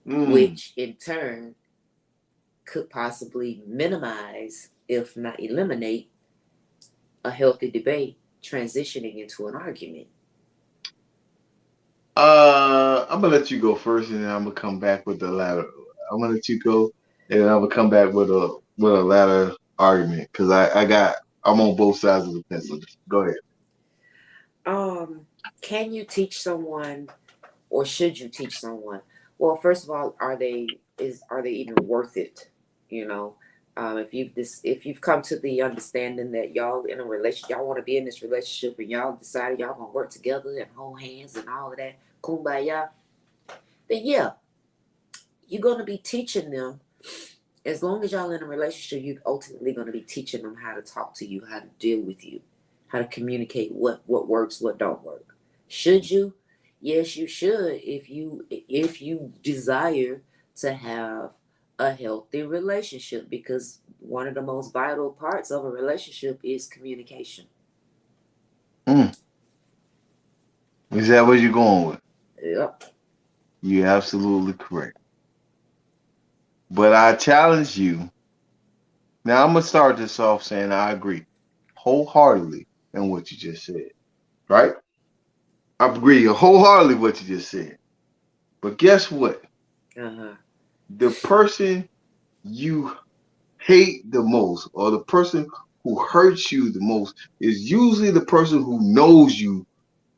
Mm. which in turn could possibly minimize, if not eliminate, a healthy debate transitioning into an argument? I'm gonna let you go first, and then I'm gonna come back with the latter. I'm gonna let you go, and then I'm gonna come back with a latter argument because I'm on both sides of the pencil. Go ahead. Can you teach someone, or should you teach someone? Well, first of all, are they even worth it? You know, if you've come to the understanding that y'all in a relationship, y'all want to be in this relationship, and y'all decided y'all gonna work together and hold hands and all of that, kumbaya, then yeah, you're gonna be teaching them. As long as y'all in a relationship, you're ultimately gonna be teaching them how to talk to you, how to deal with you, how to communicate what works, what don't work. Should you? Yes, you should. If you desire to have a healthy relationship, because one of the most vital parts of a relationship is communication. Mm. Is that what you're going with? Yep. You're absolutely correct. But I challenge you. Now I'm gonna start this off saying I agree wholeheartedly in what you just said. Right? I agree wholeheartedly what you just said. But guess what? Uh-huh. The person you hate the most, or the person who hurts you the most, is usually the person who knows you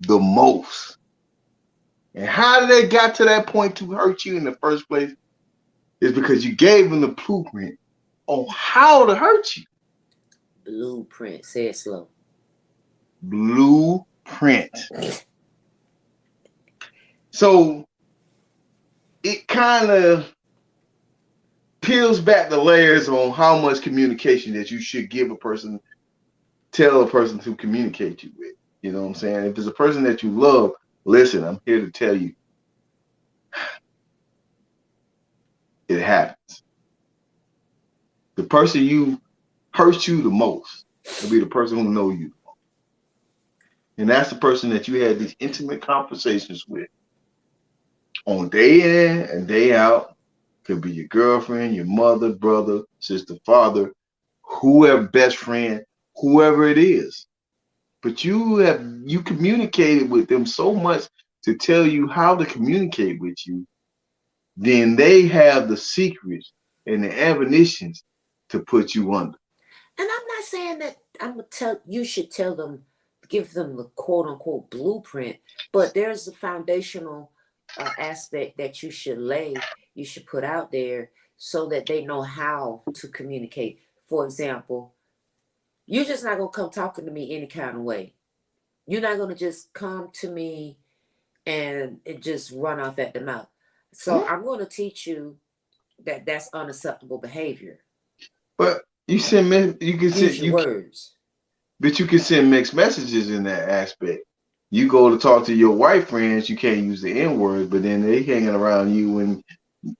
the most. And how did they got to that point to hurt you in the first place? Is because you gave them the blueprint on how to hurt you. Blueprint. Say it slow. Blueprint. So it kind of peels back the layers on how much communication that you should give a person, tell a person to communicate you with. You know what I'm saying? If there's a person that you love, listen, I'm here to tell you it happens. The person you hurts you the most will be the person who know you. And that's the person that you had these intimate conversations with on day in and day out. Could be your girlfriend, your mother, brother, sister, father, whoever, best friend, whoever it is. But you communicated with them so much to tell you how to communicate with you, then they have the secrets and the admonitions to put you under. And I'm not saying that I'm gonna tell you should tell them, give them the quote unquote blueprint, but there's a foundational aspect that you should put out there so that they know how to communicate. For example, you're just not gonna come talking to me any kind of way. You're not gonna just come to me and it just run off at the mouth. So I'm gonna teach you that's unacceptable behavior. But you you can Use send your words. but you can send mixed messages in that aspect. You go to talk to your white friends, you can't use the N word, but then they hanging around you when,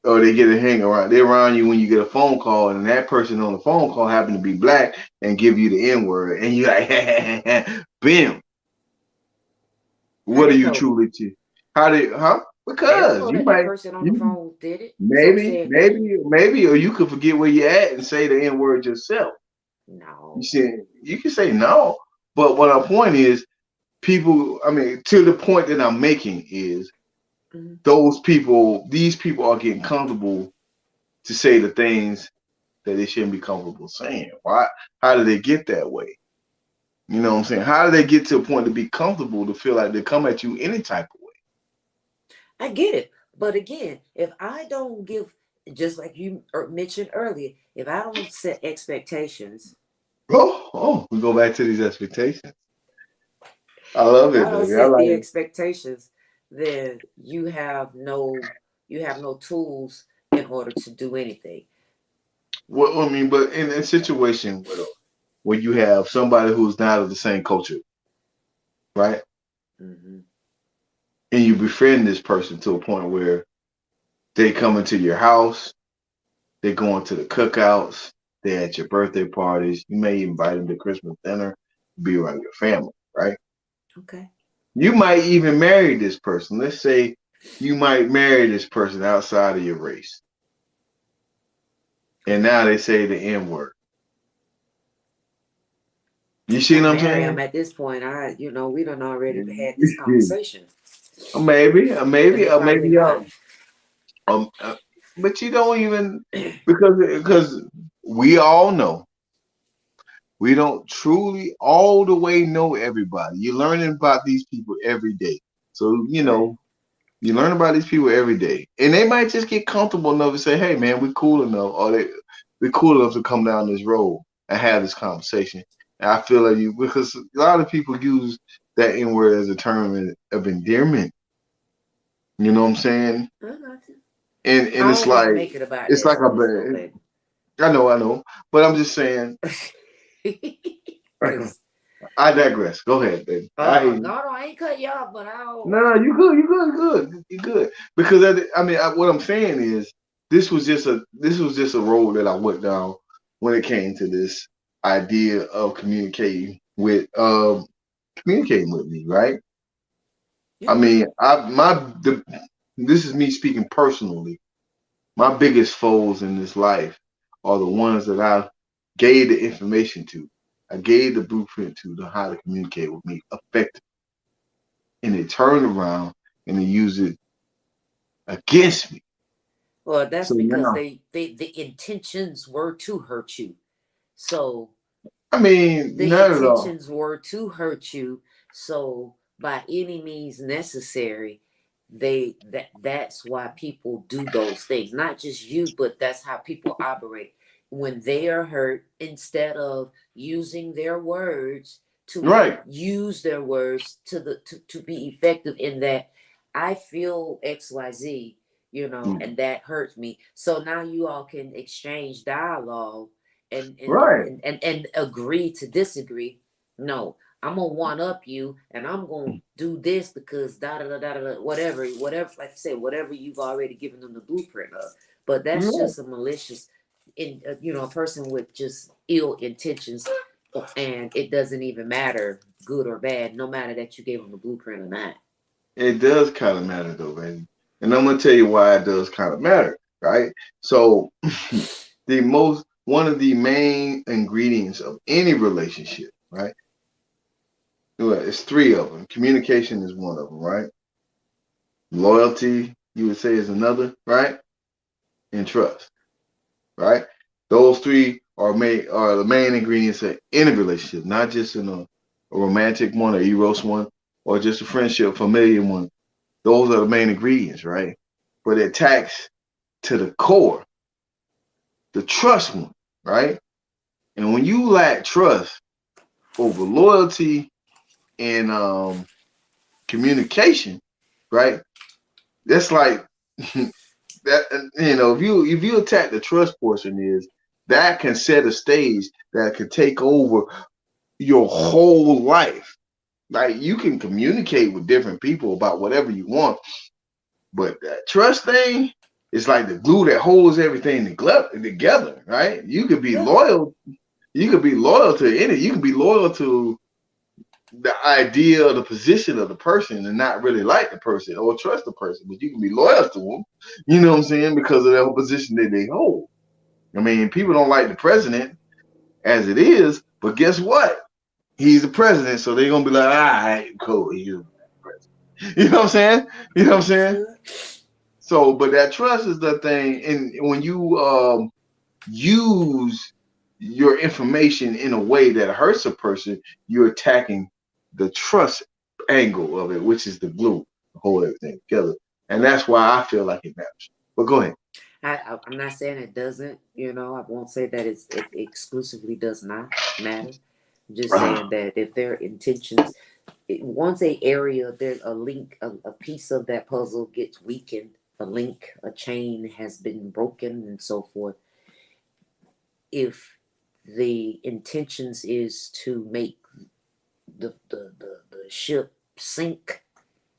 or they get a hang around. They're around you when you get a phone call, and that person on the phone call happen to be black and give you the N word, and you like, bam. How What are they you know? truly to? How did, huh? They don't Because know you that that might, person on the you phone did it. So maybe, said that. maybe, or you could forget where you're at and say the N word yourself. You No. see, you can say no, but what our point is, people. I mean, to the point that I'm making is Mhm. these people are getting comfortable to say the things that they shouldn't be comfortable saying. Why? How did they get that way? You know what I'm saying? How did they get to a point to be comfortable to feel like they come at you any type of way? I get it. But again, if I don't give, just like you mentioned earlier, if I don't set expectations, We go back to these expectations. I love if I it, don't baby. I set like the it. expectations, then you have no tools in order to do anything. Well, I mean, but in a situation where you have somebody who's not of the same culture, right? Hmm. And you befriend this person to a point where they come into your house, they going to the cookouts, they at your birthday parties. You may invite them to Christmas dinner, be around your family, right? Okay. You might even marry this person. Let's say you might marry this person outside of your race. And Okay. now they say the N word. You If see I what I'm marry him saying? at this point, we done already had this conversation, Maybe, and they or probably maybe, not. um, uh, but you don't even, because we all know we don't truly all the way know everybody. You're learning about these people every day. So, Right. you learn about these people every day. And they might just get comfortable enough to say, hey man, we're cool enough, or we're cool enough to come down this road and have this conversation. And I feel like because a lot of people use that N word as a term of endearment. You know what I'm saying? I got you. And I it's don't want to like make it about it's that like so much, though, baby. I know. But I'm just saying, Cause I digress. Go ahead, baby. I hear you. no, I ain't cut you off, but I don't. No, you good, you good. Because what I'm saying is, this was just a road that I went down when it came to this idea of communicating with me, right? I Yeah. mean, this is me speaking personally. My biggest foes in this life are the ones that I gave the information to. I gave the blueprint to how to communicate with me effectively, and they turned around and they use it against me. Well, that's So because now, the intentions were to hurt you. So I mean, the not at all. intentions were to hurt you. So by any means necessary, that's why people do those things. Not just you, but that's how people operate. When they are hurt, instead of using their words to Right. use their words to be effective in that, I feel XYZ, Mm. and that hurts me. So now you all can exchange dialogue Right. and agree to disagree. No, I'm gonna one up you, and I'm gonna do this because da da da da da whatever, like you said, whatever you've already given them the blueprint of. But that's Right. just a malicious, a person with just ill intentions, and it doesn't even matter good or bad, no matter that you gave them the blueprint or not. It does kind of matter though, baby. And I'm gonna tell you why it does kind of matter, right? So one of the main ingredients of any relationship, right? Well, it's three of them. Communication is one of them, right? Loyalty, you would say, is another, right? And trust, right? Those three are the main ingredients of any relationship, not just in a romantic one, or eros one, or just a friendship, familiar one. Those are the main ingredients, right? But it attacks to the core, the trust one, right? And when you lack trust over loyalty and communication, right? That's like that if you attack the trust portion, is that can set a stage that can take over your whole life. Like you can communicate with different people about whatever you want, but that trust thing is like the glue that holds everything together, right? You could be Yeah. loyal. You could be loyal to any. You can be loyal to the idea or the position of the person and not really like the person or trust the person, but you can be loyal to them. You know what I'm saying? Because of the position that they hold. I mean, people don't like the president as it is, but guess what? He's the president, so they're gonna be like, all right, cool, he's the president. You know what I'm saying? You know what I'm saying? Understood. So, but that trust is the thing, and when you use your information in a way that hurts a person, you're attacking the trust angle of it, which is the glue to hold everything together. And that's why I feel like it matters. But go ahead. I'm not saying it doesn't. I won't say that it exclusively does not matter. I'm just saying that if their intentions, once a area, there's a link, a piece of that puzzle gets weakened, a chain has been broken, and so forth. If the intentions is to make the ship sink,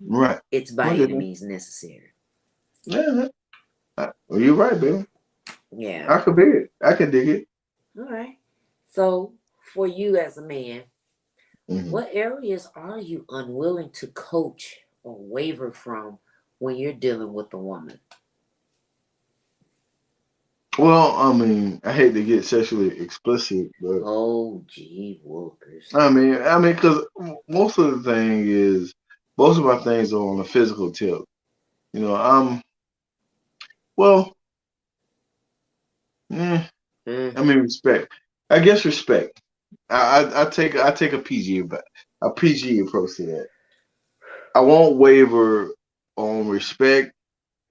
Right. it's by any means necessary. Yeah. Well, you're right, baby. Yeah. I could be it. I can dig it. All right. So for you as a man, Mhm. what areas are you unwilling to coach or waver from when you're dealing with a woman? Well, I mean, I hate to get sexually explicit, but Oh, gee, whoopers. because most of the thing is, most of my things are on the physical tip. Well, eh, Mm, respect. I guess respect. I take a PG approach to that. I won't waver on respect,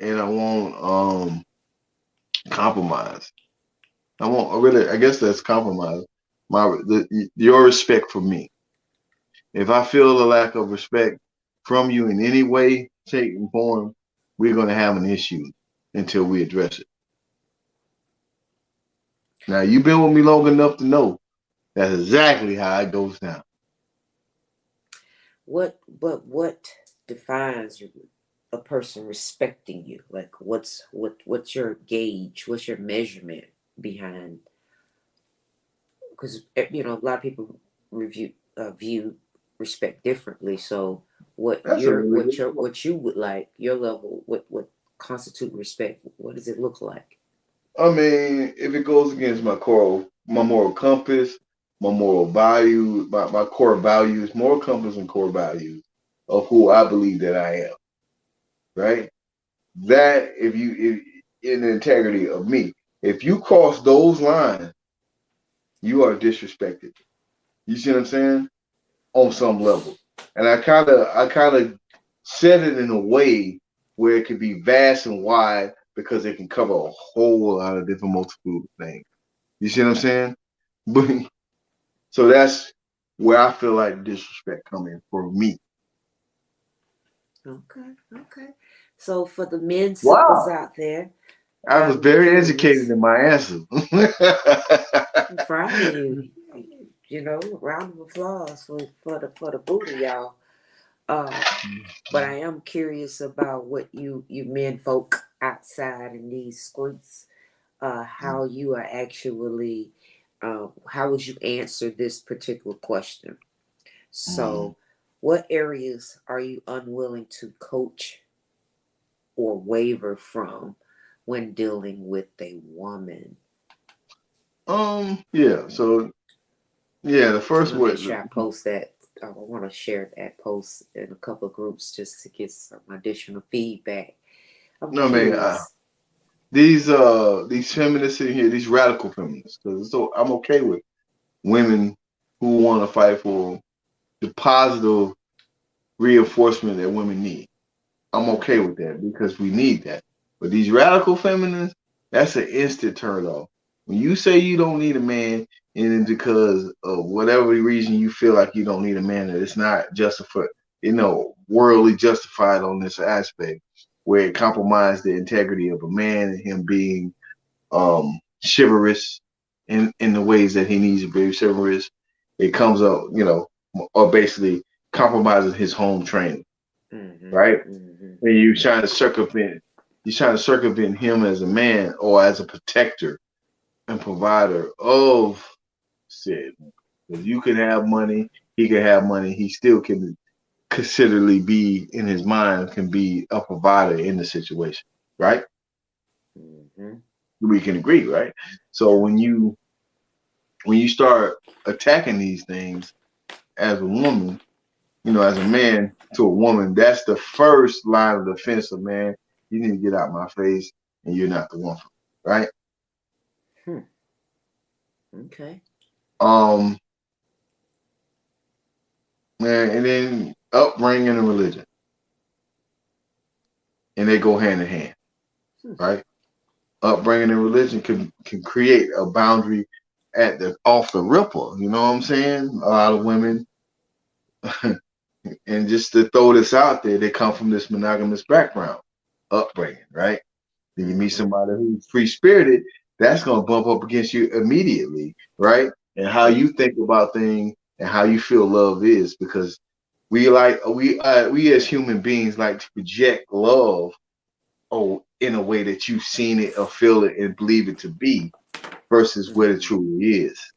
and I won't compromise. I won't really. I guess that's compromise. Your respect for me. If I feel a lack of respect from you in any way, shape, and form, we're gonna have an issue until we address it. Now you've been with me long enough to know that's exactly how it goes down. what defines a person respecting you? Like, what's your gauge? What's your measurement behind? Because a lot of people view respect differently. So That's a really good point. what you would like, your level, what constitute respect? What does it look like? I mean, if it goes against my moral compass, my moral value, my core values, moral compass and core values of who I believe that I am, right? That if in the integrity of me, if you cross those lines, you are disrespected. You see what I'm saying? On some level. And I kind of said it in a way where it could be vast and wide because it can cover a whole lot of different multiple things. You see what I'm saying? But so that's where I feel like disrespect coming for me. Okay, okay. So for the men sippers Wow. out there, I was I'm very educated curious. in my answer. I'm proud of you. Round of applause for the booty, y'all. But I am curious about what you men folk outside in these streets, how you are actually, how would you answer this particular question? So, what areas are you unwilling to coach or waver from when dealing with a woman? Yeah. So yeah, the I'm first gonna make word. sure I post that. I want to share that post in a couple of groups just to get some additional feedback. I'm No, man. curious. These feminists in here, these radical feminists, because so I'm okay with women who want to fight for the positive reinforcement that women need. I'm okay with that because we need that. But these radical feminists, that's an instant turn off. When you say you don't need a man, and it's because of whatever reason you feel like you don't need a man, that it's not justified, worldly justified on this aspect. where it compromised the integrity of a man and him being chivalrous in the ways that he needs to be chivalrous. It comes up, or basically compromises his home training, right? And you're trying to circumvent him as a man or as a protector and provider of said. If you can have money, he can have money. He still can considerably be in his mind can be a provider in the situation, right? We can agree, right? So when you start attacking these things as a woman, as a man to a woman, that's the first line of defense of, man, you need to get out my face and you're not the one for me, right? Okay. And then upbringing and religion. And they go hand in hand, right? Upbringing and religion can create a boundary off the ripple. You know what I'm saying? A lot of women, and just to throw this out there, they come from this monogamous background, upbringing, right? Then you meet somebody who's free spirited, that's gonna bump up against you immediately, right? And how you think about things and how you feel love is, because we as human beings like to project love in a way that you've seen it or feel it and believe it to be versus what it truly is.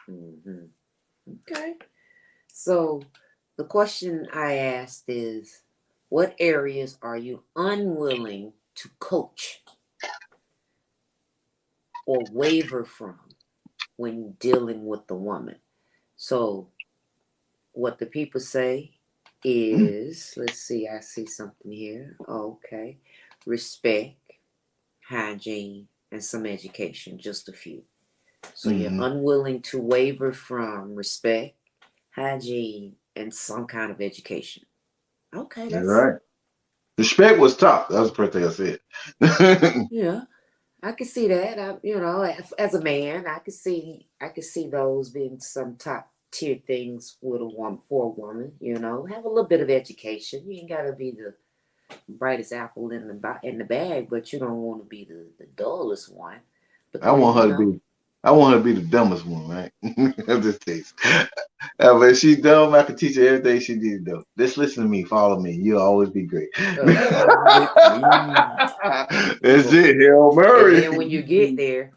Okay. So the question I asked is, what areas are you unwilling to coach or waver from when dealing with the woman? So what the people say is, let's see, I see something here. Okay. Respect, hygiene, and some education, just a few. So you're unwilling to waver from respect, hygiene, and some kind of education. Okay, that's right. Respect was top. That was the first thing I said. Yeah, I can see that. As a man, I could see those being some top tier things with a woman for a woman. Have a little bit of education. You ain't gotta be the brightest apple in the bag, but you don't want to be the dullest one. But I want her to be the dumbest one, right? Of this case. But if she's dumb, I can teach her everything she needs to do. Just listen to me, follow me. You'll always be great. That's it, Hail Mary. And then when you get there,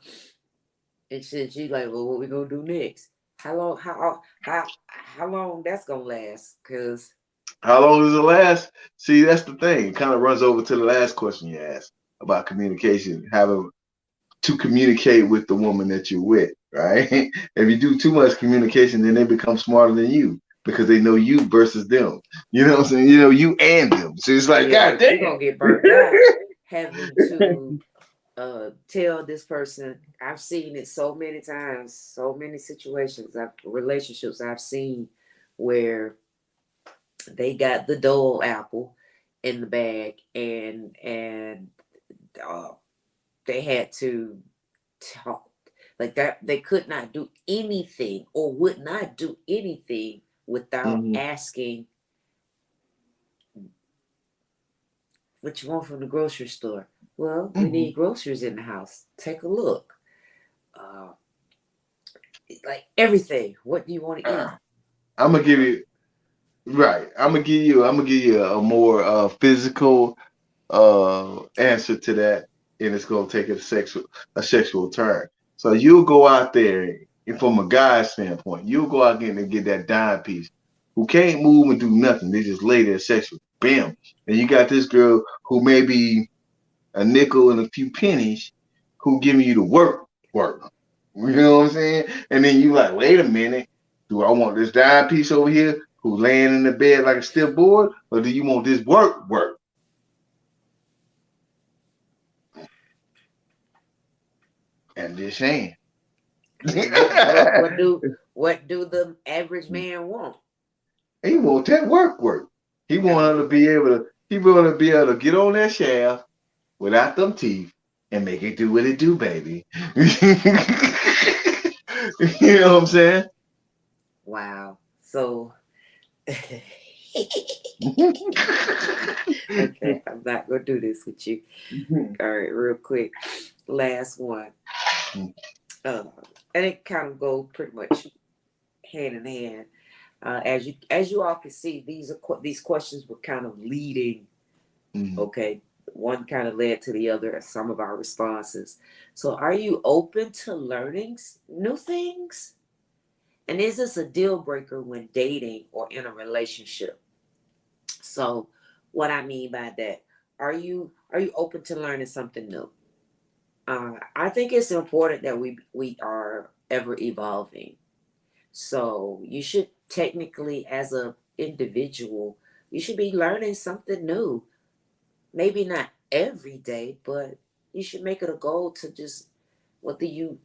and shit, you like, well, what we gonna do next? How long that's gonna last? Cause how long does it last? See, that's the thing. It kind of runs over to the last question you asked about communication, having to communicate with the woman that you're with, right? If you do too much communication, then they become smarter than you because they know you versus them. You know what I'm saying? You and them. So it's like, God damn, you're gonna get burnt out having to tell this person. I've seen it so many times, so many situations, relationships I've seen where they got the dull apple in the bag, and they had to talk like that. They could not do anything or would not do anything without asking, what you want from the grocery store? Well, we need groceries in the house. Take a look. Like everything. What do you want to eat? I'm gonna give you a more physical answer to that, and it's gonna take a sexual turn. So you'll go out there, and from a guy's standpoint, you'll go out there and get that dime piece who can't move and do nothing. They just lay there sexual. Bam. And you got this girl who may be a nickel and a few pennies who giving you the work. You know what I'm saying? And then you like, wait a minute, do I want this dime piece over here who's laying in the bed like a stiff board, or do you want this work? And this hand. What do the average man want? He want that work. He want to be able to get on that shaft without them teeth and make it do what it do, baby. You know what I'm saying? Wow. So Okay, I'm not gonna do this with you. All right, real quick. Last one. Uh, and it kind of goes pretty much hand in hand. As you all can see, these questions were kind of leading. Okay, one kind of led to the other as some of our responses. So, are you open to learning new things? And is this a deal breaker when dating or in a relationship? So, what I mean by that, are you open to learning something new? I think it's important that we are ever evolving. So you should technically, as a individual, you should be learning something new. Maybe not every day, but you should make it a goal to just whether you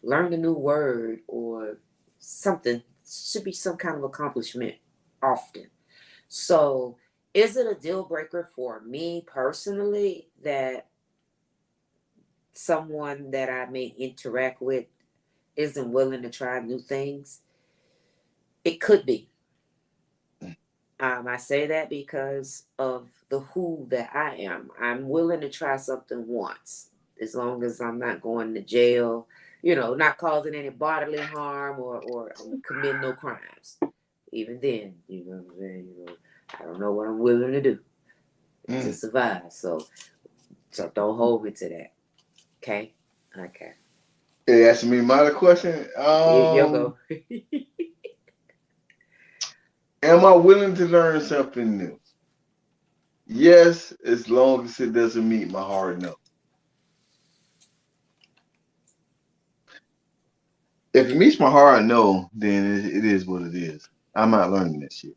learn a new word or something should be some kind of accomplishment often. So is it a deal breaker for me personally that someone that I may interact with isn't willing to try new things? It could be. I say that because of the who that I am. I'm willing to try something once, as long as I'm not going to jail, not causing any bodily harm or committing no crimes. Even then, you know what I'm saying? I don't know what I'm willing to do to survive. So don't hold me to that. Okay? Okay. Hey, asking me my question. You go. Am I willing to learn something new? Yes, as long as it doesn't meet my hard no. If it meets my hard no, then it is what it is. I'm not learning that shit.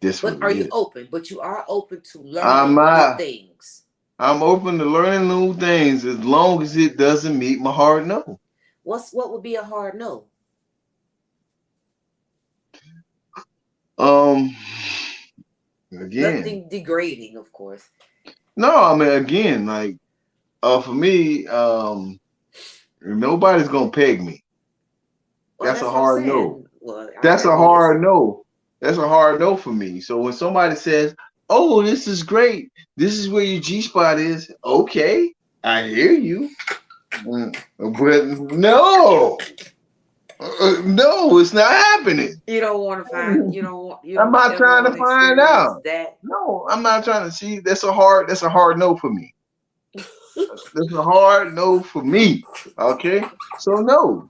That's But what are it you is. open? But you are open to I'm learning new not. things. I'm open to learning new things as long as it doesn't meet my hard no. What would be a hard no? Um, again, Nothing degrading, of course. no, I mean, again, like, for me, nobody's gonna peg me. Well, That's a that's what I'm hard no. saying. Well, I That's heard a what you hard said. no. That's a hard no for me. So when somebody says, "Oh, this is great. This is where your G spot is," okay, I hear you. But no, no, it's not happening. You don't want to find. You I'm don't not ever trying want to to find experience out. that. No, I'm not trying to see. That's a hard no for me. That's a hard no for me. Okay, so no,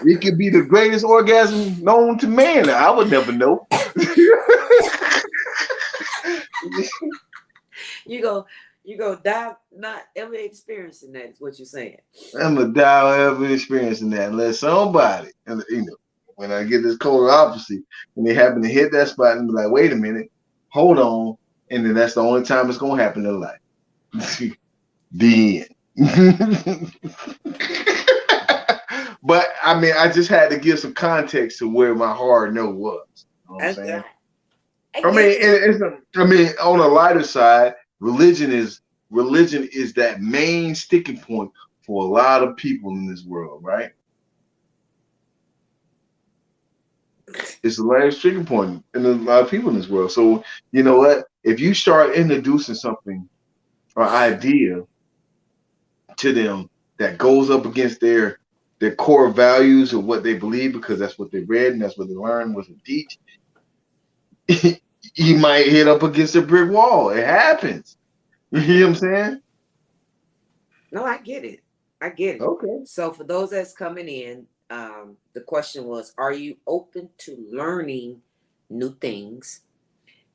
it could be the greatest orgasm known to man. I would never know. You go. You go. Die not ever experiencing that. Is what you're saying. I'm a die ever experiencing that unless somebody, and when I get this polar opposite, and they happen to hit that spot and be like, wait a minute, hold on, and then that's the only time it's gonna happen in life. The end. But I mean, I just had to give some context to where my hard no was. You know what I'm I, saying? I I mean, get it. I mean, on a lighter side, religion is that main sticking point for a lot of people in this world, right? It's the last sticking point in a lot of people in this world. So you know what? If you start introducing something or idea to them that goes up against their core values of what they believe because that's what they read and that's what they learned, what they teach, you might hit up against a brick wall. It happens. You hear what I'm saying? No, I get it. I get it. Okay. So for those that's coming in, the question was, are you open to learning new things?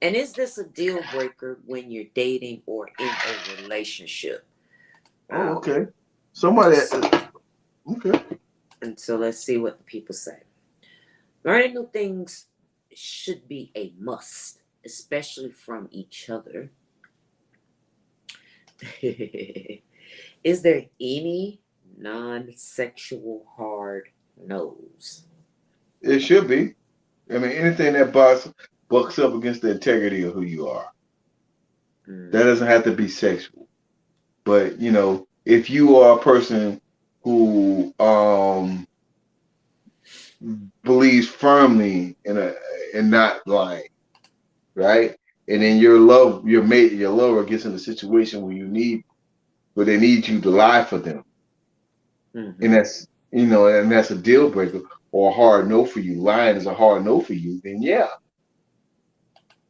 And is this a deal breaker when you're dating or in a relationship? Oh, Um, okay. Somebody. Okay. and so let's see what the people say. Learning new things should be a must, especially from each other. Is there any non-sexual hard no's? It should be. I mean, anything that bucks up against the integrity of who you are. That doesn't have to be sexual. But if you are a person who believes firmly in not lying, right? And then your mate, your lover gets in a situation where they need you to lie for them, and Mm-hmm. that's a deal breaker or a hard no for you. Lying is a hard no for you. Then yeah,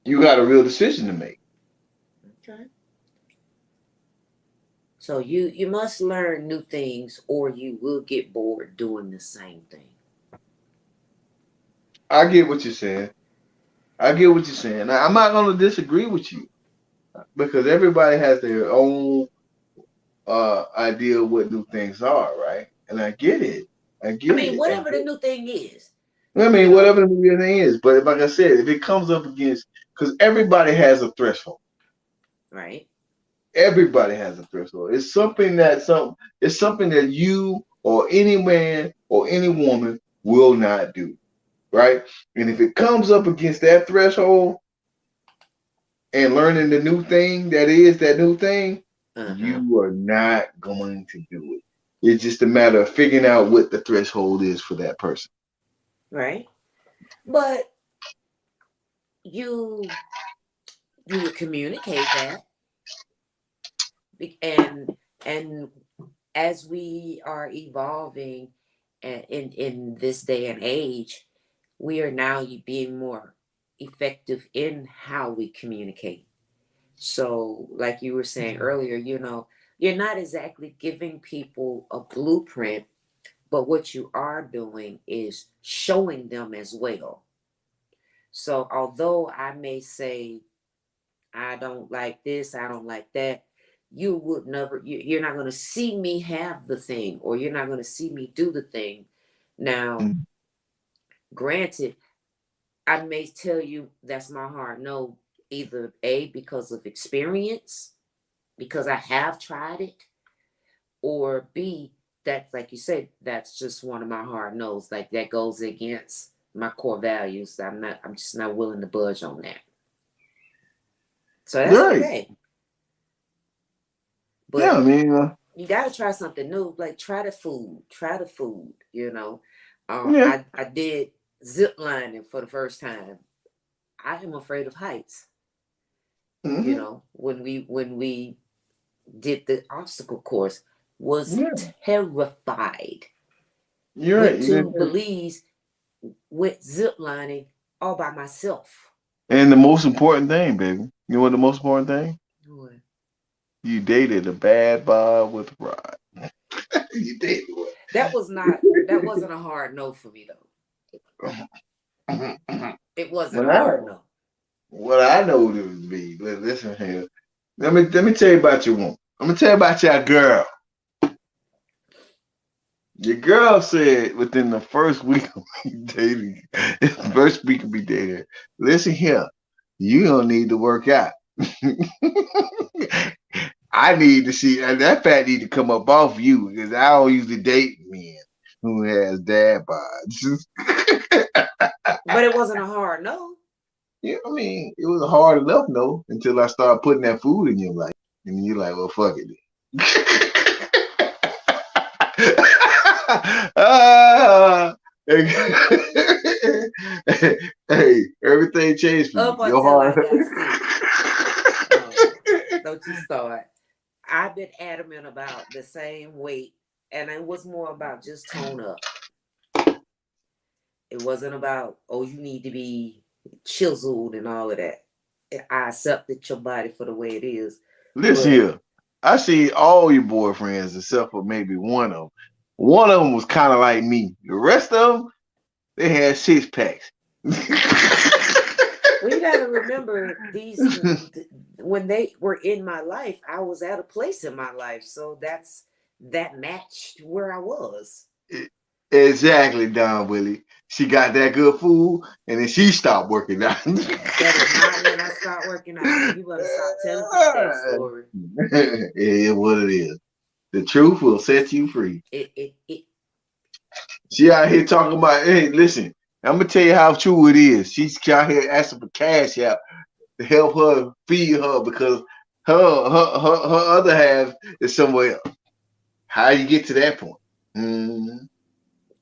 you got a real decision to make. Okay. So you must learn new things, or you will get bored doing the same thing. I get what you're saying. I get what you're saying. Now, I'm not going to disagree with you because everybody has their own idea of what new things are, right? And I get it. I I get mean, it. whatever the new thing is, I you mean, know, whatever the new thing is. But like I said, if it comes up against, because everybody has a threshold. right? Everybody has a threshold. It's something that you or any man or any woman will not do, right? And if it comes up against that threshold and learning the new thing that is that new thing, Uh-huh. you are not going to do it. It's just a matter of figuring out what the threshold is for that person. Right. But you you would communicate that, and as we are evolving in this day and age, we are now being more effective in how we communicate. So, like you were saying earlier, you're not exactly giving people a blueprint, but what you are doing is showing them as well. So, although I may say, I don't like this, I don't like that, you would never, you're not going to see me have the thing, or you're not going to see me do the thing. Now, Mm. granted, I may tell you that's my hard no, either A, because of experience, because I have tried it, or B, that's like you said, that's just one of my hard no's. Like that goes against my core values. I'm just not willing to budge on that. So that's Right. okay. Yeah, I But mean, you gotta try something new. Like try the food. Try the food, yeah. I did zip lining for the first time. I am afraid of heights. Hmm. When we did the obstacle course, was Yeah. terrified. You're right. Went to Belize, went zip lining all by myself. And the most important thing, baby. You know what the most important thing? Boy, You dated a bad boy with a rod. You dated one. that wasn't a hard no for me though. It wasn't What a I hard no. what I know to be. Listen here. Let me tell you about your woman. I'm gonna tell you about your girl. Your girl said within the first week of me dating, first week of me dating, listen here, you don't need to work out. I need to see, and that fat need to come up off you because I don't usually date men who has dad bods. But it wasn't a hard no. Yeah, I mean, it was hard enough, no, until I started putting that food in your life, and you're like, well, fuck it. Ah, hey, everything changed for you. Up Your until I heart. got sick. Oh, don't you start. I've been adamant about the same weight, and it was more about just tone up. It wasn't about, oh, you need to be chiseled and all of that. I accepted your body for the way it is. Listen But here. I see all your boyfriends except for maybe one of them. One of them was kind of like me. The rest of them, they had six packs. well, you got to remember when they were in my life, I was at a place in my life. So that matched where I was. Exactly, Don Willie. She got that good food, and then she stopped working out. That is not when I start working out. Now you better stop telling people that story. It is what it is. The truth will set you free. It She out here talking about, hey, listen, I'm gonna tell you how true it is. She's out here asking for cash out to help her feed her because her other half is somewhere else. How you get to that point?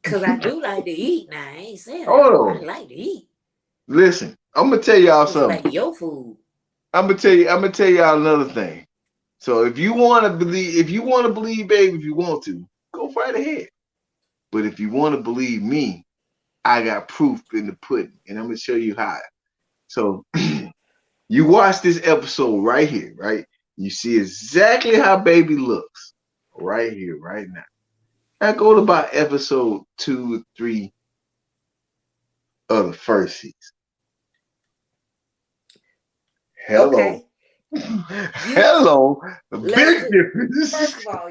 Cause I do like to eat now. I ain't saying I Hold don't. I on. like to eat. Listen, I'm gonna tell y'all It's something. like your food. I'm gonna tell y'all another thing. So if you want to believe, baby, if you want to, go right ahead. But if you want to believe me, I got proof in the pudding, and I'm gonna show you how. So you watch this episode right here, right? You see exactly how baby looks right here, right now. I go to about episode 2 or 3 of the first season. Hello. Okay. You Hello. A let's big just, difference. first of all,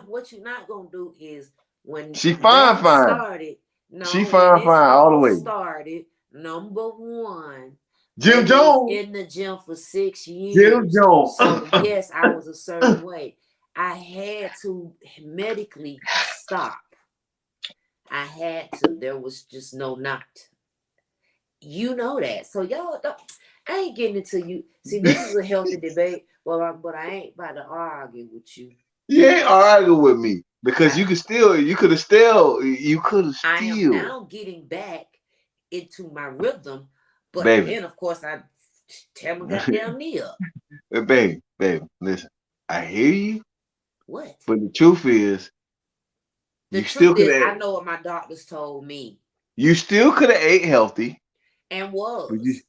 what you're not gonna do is when She fine, that fine. started. She No, when fine, it's fine all the all way. started, number one, Jim baby was Jones. in the gym for 6 Jim years. Jones. So yes, I was a certain way. I had to medically stop. I had to. There was just no not. You know that. So y'all don't, I ain't getting into you. See, this is a healthy debate, but I ain't about to argue with you. You ain't arguing with me because you could have I am still, now getting back into my rhythm, but baby, then of course I tear my goddamn knee up. baby, listen, I hear you, What? but the truth is, The you still truth could is, have, I know what my doctors told me ate healthy, and but you was.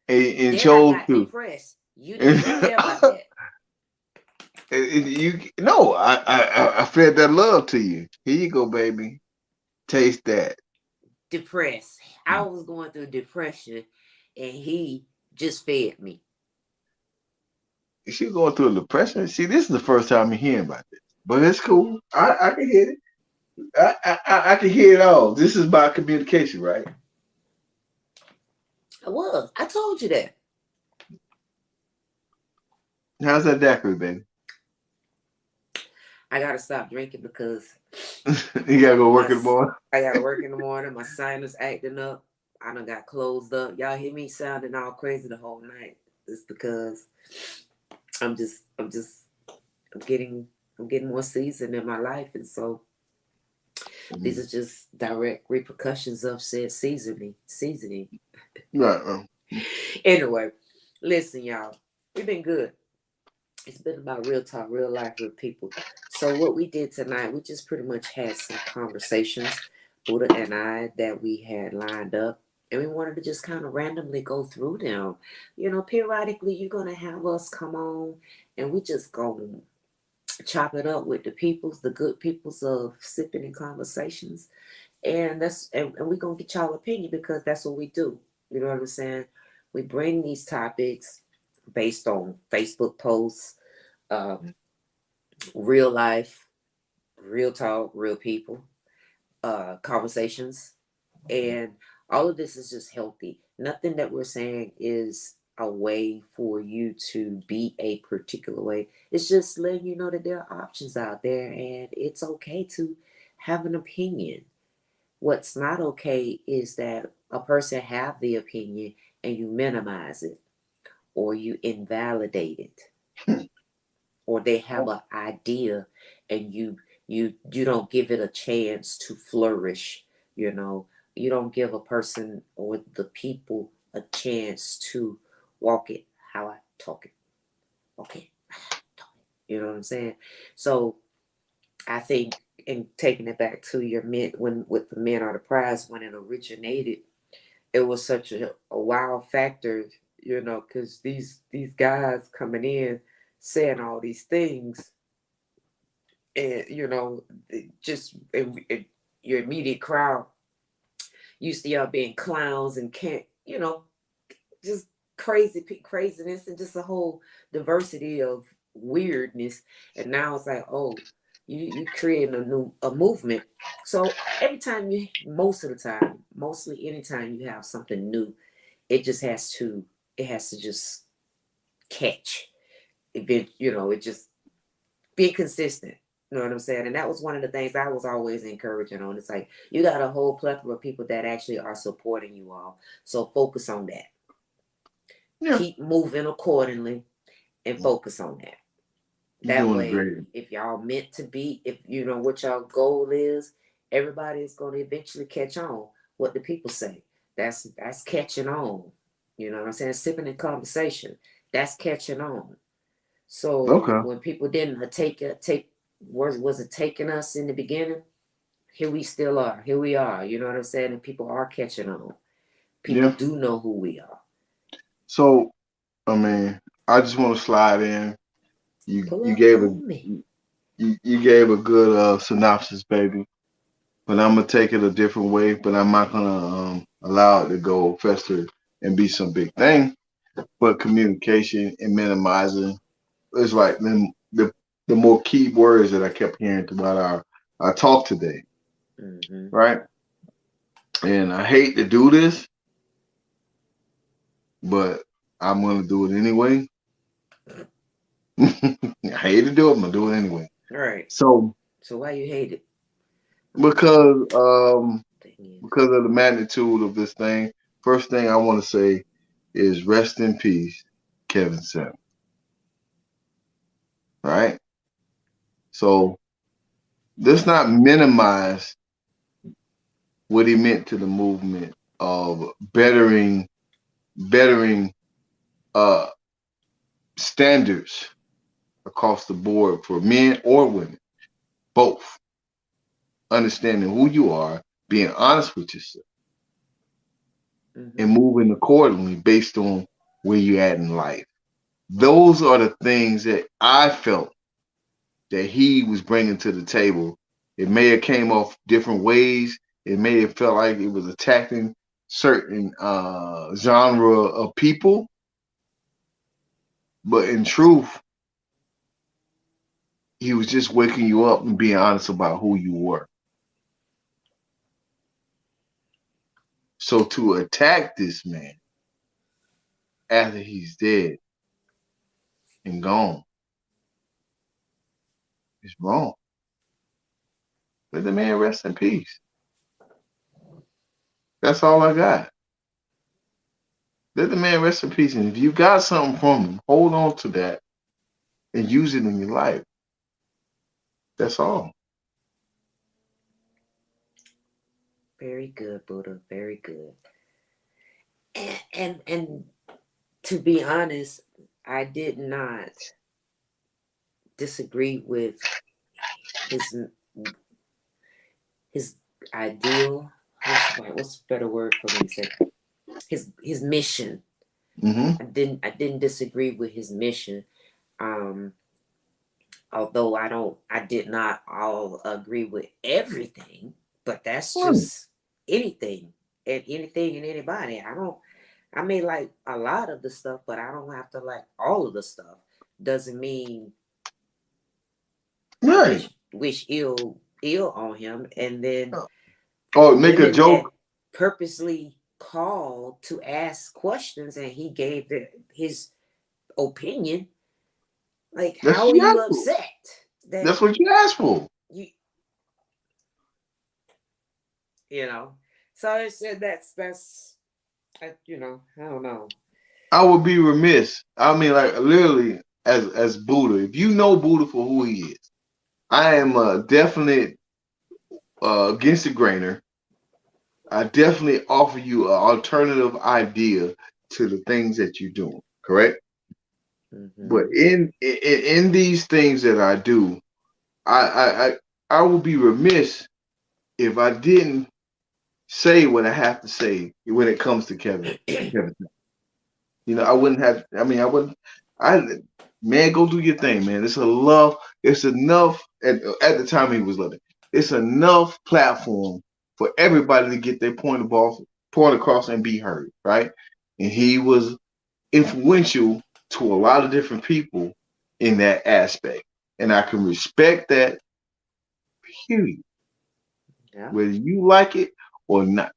and Then I chose got to. depressed. You didn't even care about that. No, I fed that love to you. Here you go, baby. Taste that. Depressed. I was going through depression, and he just fed me. She going through a depression. See, this is the first time I'm hearing about this, but it's cool. I can hear it. I can hear it all. This is about communication, right? I was. I told you that. How's that daiquiri, baby? I gotta stop drinking because You gotta go work in the morning. I gotta work in the morning. My sinus acting up. I done got closed up. Y'all hear me sounding all crazy the whole night. It's because I'm getting more seasoned in my life, and so these are just direct repercussions of said seasoning. Right. Anyway, listen, y'all. We've been good. It's been about real talk, real life, real people. So what we did tonight, we just pretty much had some conversations, Buddha and I, that we had lined up. And we wanted to just kind of randomly go through them. You know, periodically you're going to have us come on and we just go chop it up with the good peoples of sipping and conversations. And we're going to get y'all opinion because that's what we do. You know what I'm saying? We bring these topics based on Facebook posts, real life, real talk, real people, conversations, and all of this is just healthy. Nothing that we're saying is a way for you to be a particular way. It's just letting you know that there are options out there and it's okay to have an opinion. What's not okay is that a person have the opinion and you minimize it or you invalidate it. Or they have an idea and you don't give it a chance to flourish. You know, you don't give a person or the people a chance to walk it how I talk it. Okay, you know what I'm saying? So I think, in taking it back to your men, when with the men are the prize, when it originated, it was such a wow factor, you know, because these guys coming in saying all these things, and you know, just your immediate crowd used to y'all being clowns and can't, you know, just craziness and just a whole diversity of weirdness, and now it's like, oh, you creating a movement. So every time mostly anytime you have something new, it has to just catch. It just be consistent. You know what I'm saying? And that was one of the things I was always encouraging on. It's like you got a whole plethora of people that actually are supporting you all. So focus on that. Yeah. Keep moving accordingly and focus on that. You're That doing way, great. if y'all meant to be, if you know what y'all goal is, everybody is going to eventually catch on what the people say. That's catching on. You know what I'm saying? Sipping in conversation. That's catching on. So Okay. when people didn't take wasn't taking us in the beginning, here we still are. Here we are. You know what I'm saying? And people are catching on. People Yeah. do know who we are. So I mean, I just want to slide in. You Pull you up gave a on me. you gave a good synopsis, baby. But I'm gonna take it a different way. But I'm not gonna allow it to go fester and be some big thing. But communication and minimizing is like the more key words that I kept hearing throughout our talk today, Mm-hmm. right? And I hate to do this, but I'm gonna do it anyway. I hate to do it, I'm gonna do it anyway. All right. So So why you hate it? because Thing is. because of the magnitude of this thing, first thing I want to say is rest in peace, Kevin Samuels. Right? So let's not minimize what he meant to the movement of bettering uh standards across the board for men or women, both. Understanding who you are, being honest with yourself, and Mm-hmm. moving accordingly based on where you're at in life. Those are the things that I felt that he was bringing to the table. It may have came off different ways. It may have felt like it was attacking certain genre of people, but in truth, he was just waking you up and being honest about who you were. So to attack this man after he's dead and gone is wrong. Let the man rest in peace. That's all I got. Let the man rest in peace. And if you got something from him, hold on to that and use it in your life. That's all. Very good, Buddha. Very good. And to be honest, I did not disagree with his his ideal. What's a better word for me to say? His mission. Mm-hmm. I didn't disagree with his mission. Um, although I did not all agree with everything, but that's Right. just anything and anything and anybody. I may like a lot of the stuff, but I don't have to like all of the stuff. Doesn't mean I Right. wish ill on him. And then Or the make a women joke. that purposely called to ask questions and he gave his opinion. Like, That's how what are you you asked for. upset that That's what you asked for. you you know? So it's that's I don't know. I would be remiss. I mean, like literally, as Buddha, if you know Buddha for who he is, I am a definite against the grainer. I definitely offer you an alternative idea to the things that you're doing. Correct. But Mm-hmm. in these things that I do, I I I, I would be remiss if I didn't say what I have to say when it comes to Kevin. You know, I wouldn't have. I mean, I wouldn't. I man, go do your thing, man. It's a love. It's enough. At the time he was living, it's enough platform for everybody to get their point across and be heard, right? And he was influential to a lot of different people in that aspect, and I can respect that. Period. Yeah. Whether you like it or not.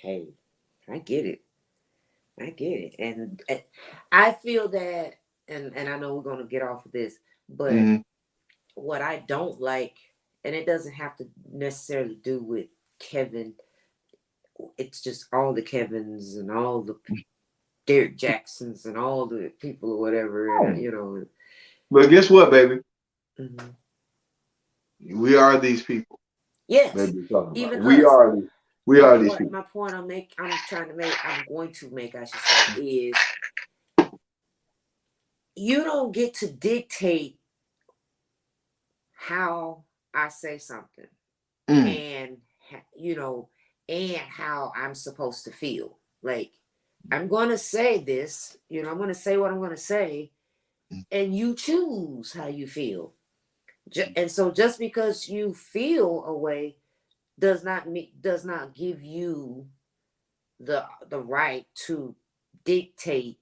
Hey, I get it. I get it. And I feel that and I know we're gonna get off of this, but Hmm. what I don't like, and it doesn't have to necessarily do with Kevin, it's just all the Kevins and all the Derek Jacksons and all the people or whatever, and But guess what, baby? mhm. We are these people that Yes, you're talking about. even We us. are these. We are these people. My point I'm going to make, I should say, is you don't get to dictate how I say something and, and how I'm supposed to feel. Like, I'm going to say this, I'm going to say what I'm going to say, and you choose how you feel. And so just because you feel a way does not give you the right to dictate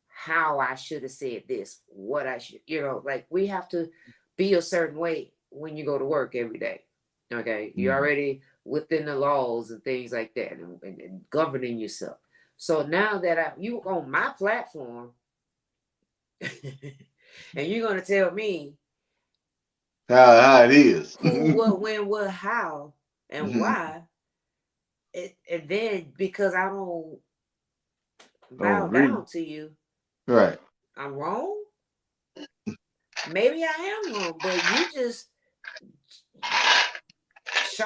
how I should have said this, what I should, like we have to be a certain way when you go to work every day. Okay. You're already within the laws and things like that and governing yourself. So now that you on my platform and you're going to tell me how it is. who, what, when, what, how, and why. And then because I don't bow down to you, right? I'm wrong. Maybe I am wrong, but you just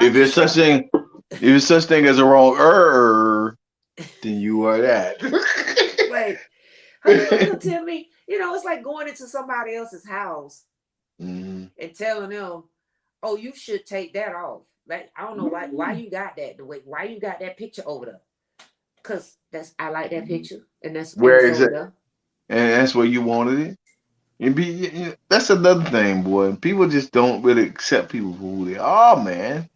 if there's such thing as a wrong then you are that. Like, how you gonna tell me? It's like going into somebody else's house and telling them, "Oh, you should take that off." Like, I don't know why you got that the way. Why you got that picture over there? Cause I like that picture, and that's where is it? There. And that's where you wanted it. That's another thing, boy. People just don't really accept people for who they are, man.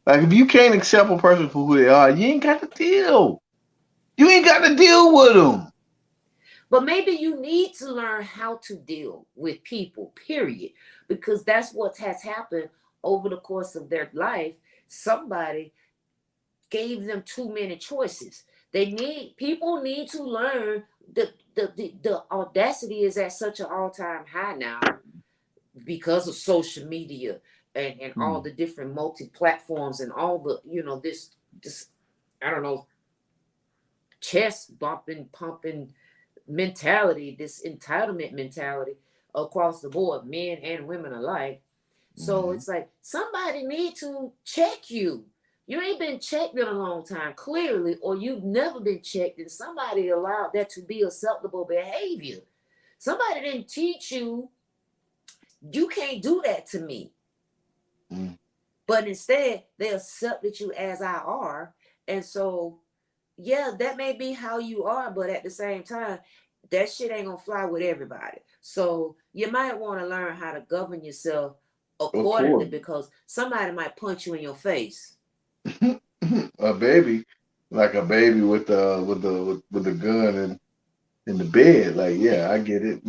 Like, if you can't accept a person for who they are, you ain't got to deal. You ain't got to deal with them. But maybe you need to learn how to deal with people, period. Because that's what has happened over the course of their life. Somebody gave them too many choices. People need to learn the audacity is at such an all-time high now because of social media and all the different multi-platforms and all the, this I don't know, chest bumping, pumping mentality, this entitlement mentality across the board, men and women alike. So it's like somebody need to check you. You ain't been checked in a long time, clearly, or you've never been checked, and somebody allowed that to be acceptable behavior. Somebody didn't teach you, you can't do that to me. But instead, they accepted you as I are. And so, yeah, that may be how you are, but at the same time, that shit ain't gonna fly with everybody. So you might want to learn how to govern yourself accordingly, because somebody might punch you in your face. A baby, like a baby with the gun in the bed. Like, yeah, I get it.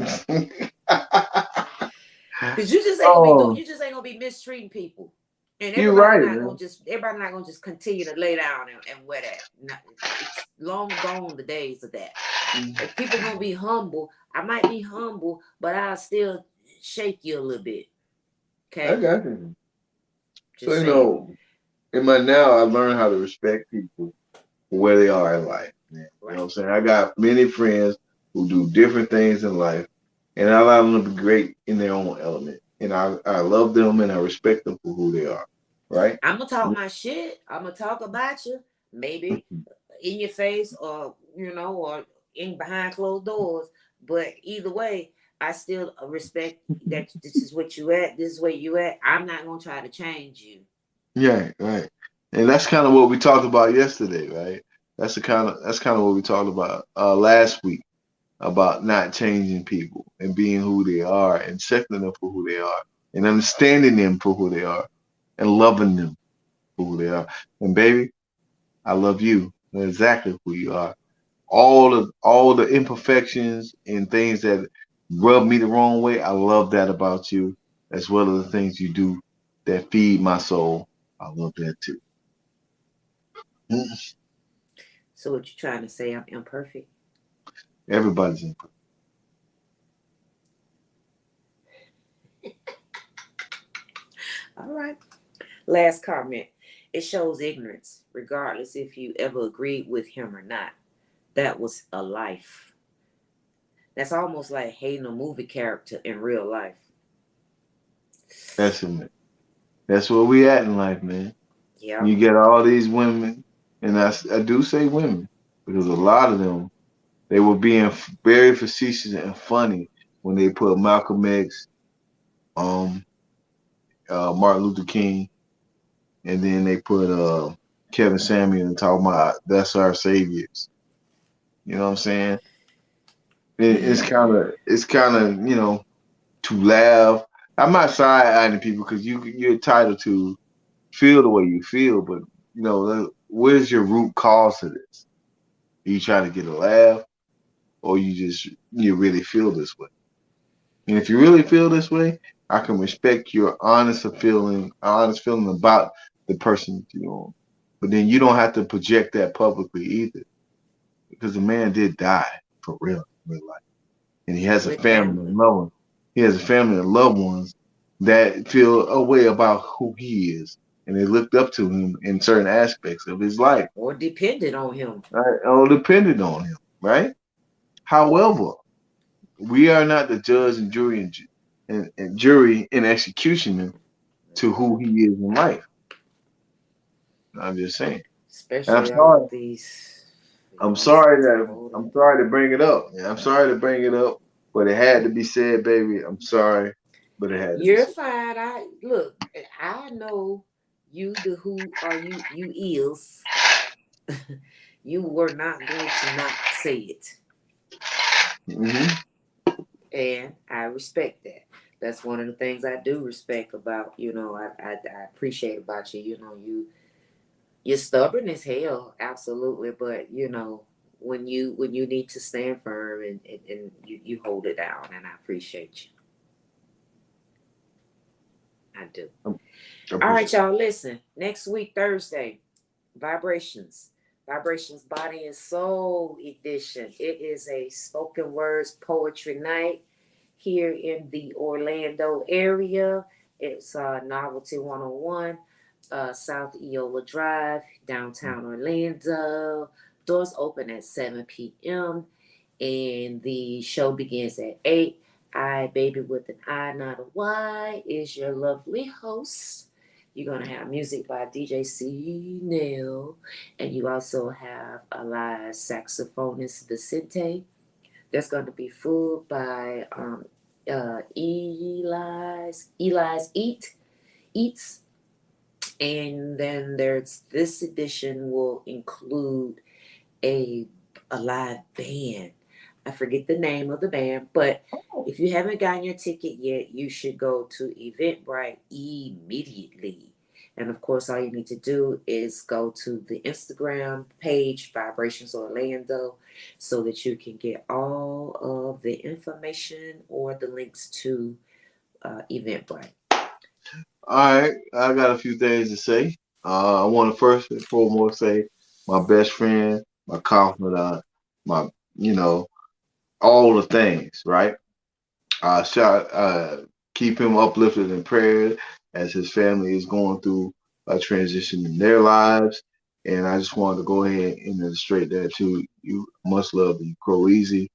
Because you just ain't gonna be mistreating people. And everybody not gonna just continue to lay down and wear that. It's long gone the days of that. If people gonna be humble, I might be humble, but I'll still shake you a little bit. Okay. I got you. So in my now, I learned how to respect people for where they are in life. Man. Right. You know what I'm saying? I got many friends who do different things in life, and I allow them to be great in their own element. And I love them and I respect them for who they are. Right? I'm gonna talk my shit. I'm gonna talk about you, maybe in your face or or in behind closed doors. But either way, I still respect that this is what you at, this is where you at. I'm not gonna try to change you. Yeah, right. And that's kind of what we talked about yesterday, right? That's kind of what we talked about last week, about not changing people and being who they are and accepting them for who they are and understanding them for who they are and loving them for who they are. And baby, I love you exactly who you are. All the imperfections and things that rub me the wrong way, I love that about you, as well as the things you do that feed my soul. I love that too. So what you trying to say? I'm imperfect? Everybody's imperfect. All right. Last comment. It shows ignorance, regardless if you ever agreed with him or not. That was a life. That's almost like hating a movie character in real life. That's it, man. That's where we at in life, man. Yeah. You get all these women, and I do say women because a lot of them they were being very facetious and funny when they put Malcolm X, um, Martin Luther King, and then they put Kevin Samuel and talking about that's our saviors. You know what I'm saying? It's kind of to laugh. I'm not side eyeing people because you're entitled to feel the way you feel, but where's your root cause to this? Are you trying to get a laugh, or you really feel this way? And if you really feel this way, I can respect your honest feeling about the person that you own. But then you don't have to project that publicly either, because the man did die for real, in real life, and he has a With family family. and loved ones. He has a family and loved ones that feel a way about who he is, and they looked up to him in certain aspects of his life, Or depended on him. right? Or depended on him, right? However, we are not the judge and jury and executioner to who he is in life. I'm just saying. And I'm Especially all sorry. of these. I'm Let me see. sorry that Hold I'm on. sorry to bring it up. Yeah, I'm sorry to bring it up, but it had to be said, baby. I'm sorry, but it had to be You're said. fine. I look. I know you. The who are you? You is. You were not going to not say it, Hmm. and I respect that. That's one of the things I do respect about I appreciate about you. You're stubborn as hell, absolutely, but when you need to stand firm and you hold it down, and I appreciate you. I do. I All right, appreciate y'all. Listen, next week Thursday, Vibrations. Vibrations Body and Soul Edition. It is a spoken words poetry night here in the Orlando area. It's Novelty 101, South Eola Drive, downtown Orlando. Doors open at 7 p.m. and the show begins at 8. I, baby with an I, not a Y, is your lovely host. You're going to have music by DJ C. Nail, and you also have a live saxophonist, Vicente. There's going to be food by Eli's Eats. And then there's this edition will include a a live band. I forget the name of the band, but if you haven't gotten your ticket yet, you should go to Eventbrite immediately. And of course, all you need to do is go to the Instagram page, Vibrations Orlando, so that you can get all of the information or the links to Eventbrite. All right, I got a few things to say. I want to first and foremost say my best friend, my confidant, my you know all the things, right? Shout, keep him uplifted in prayer as his family is going through a transition in their lives. And I just wanted to go ahead and illustrate that too. You much love, you grow easy.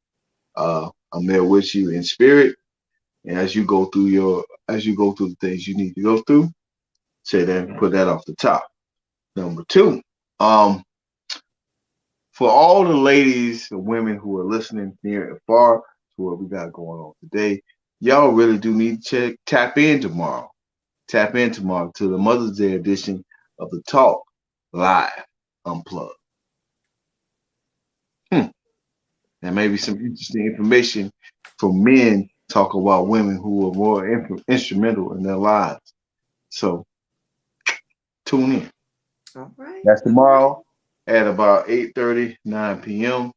I'm there with you in spirit, and as you go through the things you need to go through, say that, put that off the top. Number two, um, for all the ladies and women who are listening near and far to what we got going on today, y'all really do need to tap in tomorrow. Tap in tomorrow to the Mother's Day edition of the Talk Live Unplugged. Hmm. And maybe some interesting information from men talk about women who are more instrumental in their lives. So tune in. All right. That's All right. tomorrow at about 8:30, 9 p.m.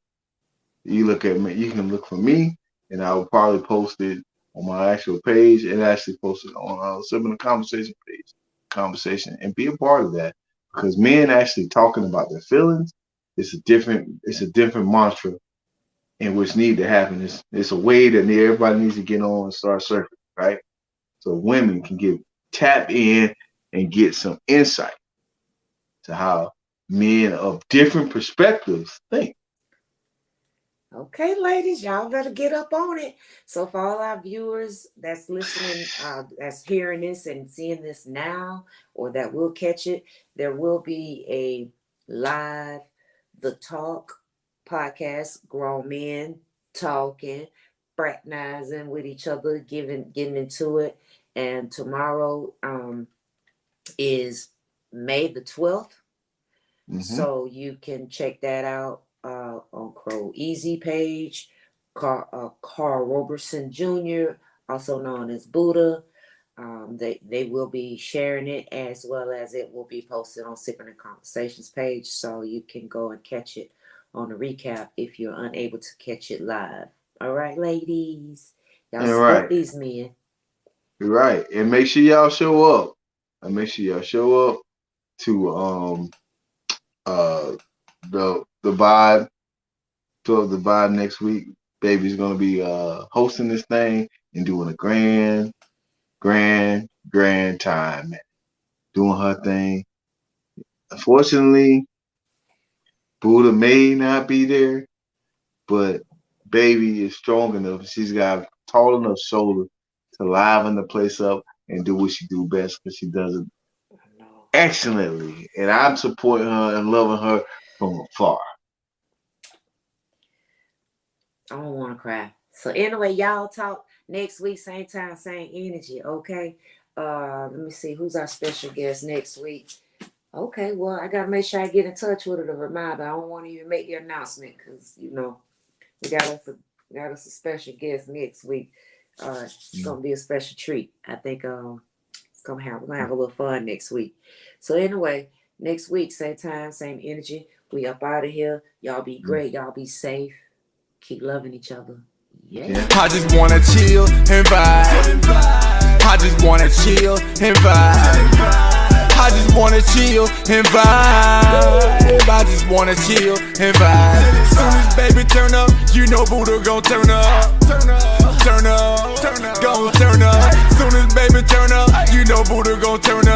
You look at me, you can look for me, and I will probably post it on my actual page and actually post it on our Similar Conversation page. Conversation and be a part of that because men actually talking about their feelings it's a different mantra in which need to happen. It's a way that everybody needs to get on and start surfing, right? So women can get tap in and get some insight to how men of different perspectives think. Okay, ladies, y'all better get up on it. So for all our viewers that's listening, that's hearing this and seeing this now, or that will catch it, there will be a live The Talk podcast, grown men talking, fraternizing with each other, getting into it. And tomorrow is May the 12th. So you can check that out on Crow Easy page. Carl Roberson Jr., also known as Buddha. They will be sharing it, as well as it will be posted on Sipping and Conversations page, so you can go and catch it on the recap if you're unable to catch it live. All right, ladies, y'all support these men. You're right, and make sure y'all show up. And make sure y'all show up to the vibe. To the vibe next week. Baby's gonna be hosting this thing and doing a grand time, man. Doing her thing. Unfortunately, Buddha may not be there, but baby is strong enough. She's got a tall enough shoulder to liven the place up and do what she do best, because she does it excellently. And I'm supporting her and loving her from afar. I don't want to cry. So anyway, y'all talk next week, same time, same energy, okay? Let me see, who's our special guest next week? Okay, well, I got to make sure I get in touch with her to remind her. I don't want to even make the announcement because, you know, we got us a special guest next week. It's going to be a special treat. I think we're going to have a little fun next week. So anyway, next week, same time, same energy. We up out of here. Y'all be great. Y'all be safe. Keep loving each other. Yeah. I just wanna chill and vibe. I just wanna chill and vibe. I just wanna chill and vibe. I just wanna chill and vibe. Soon as baby turn up, you know Buddha gon' turn up. Turn up, gon' turn up. Soon as baby turn up, you know Buddha gon' turn up.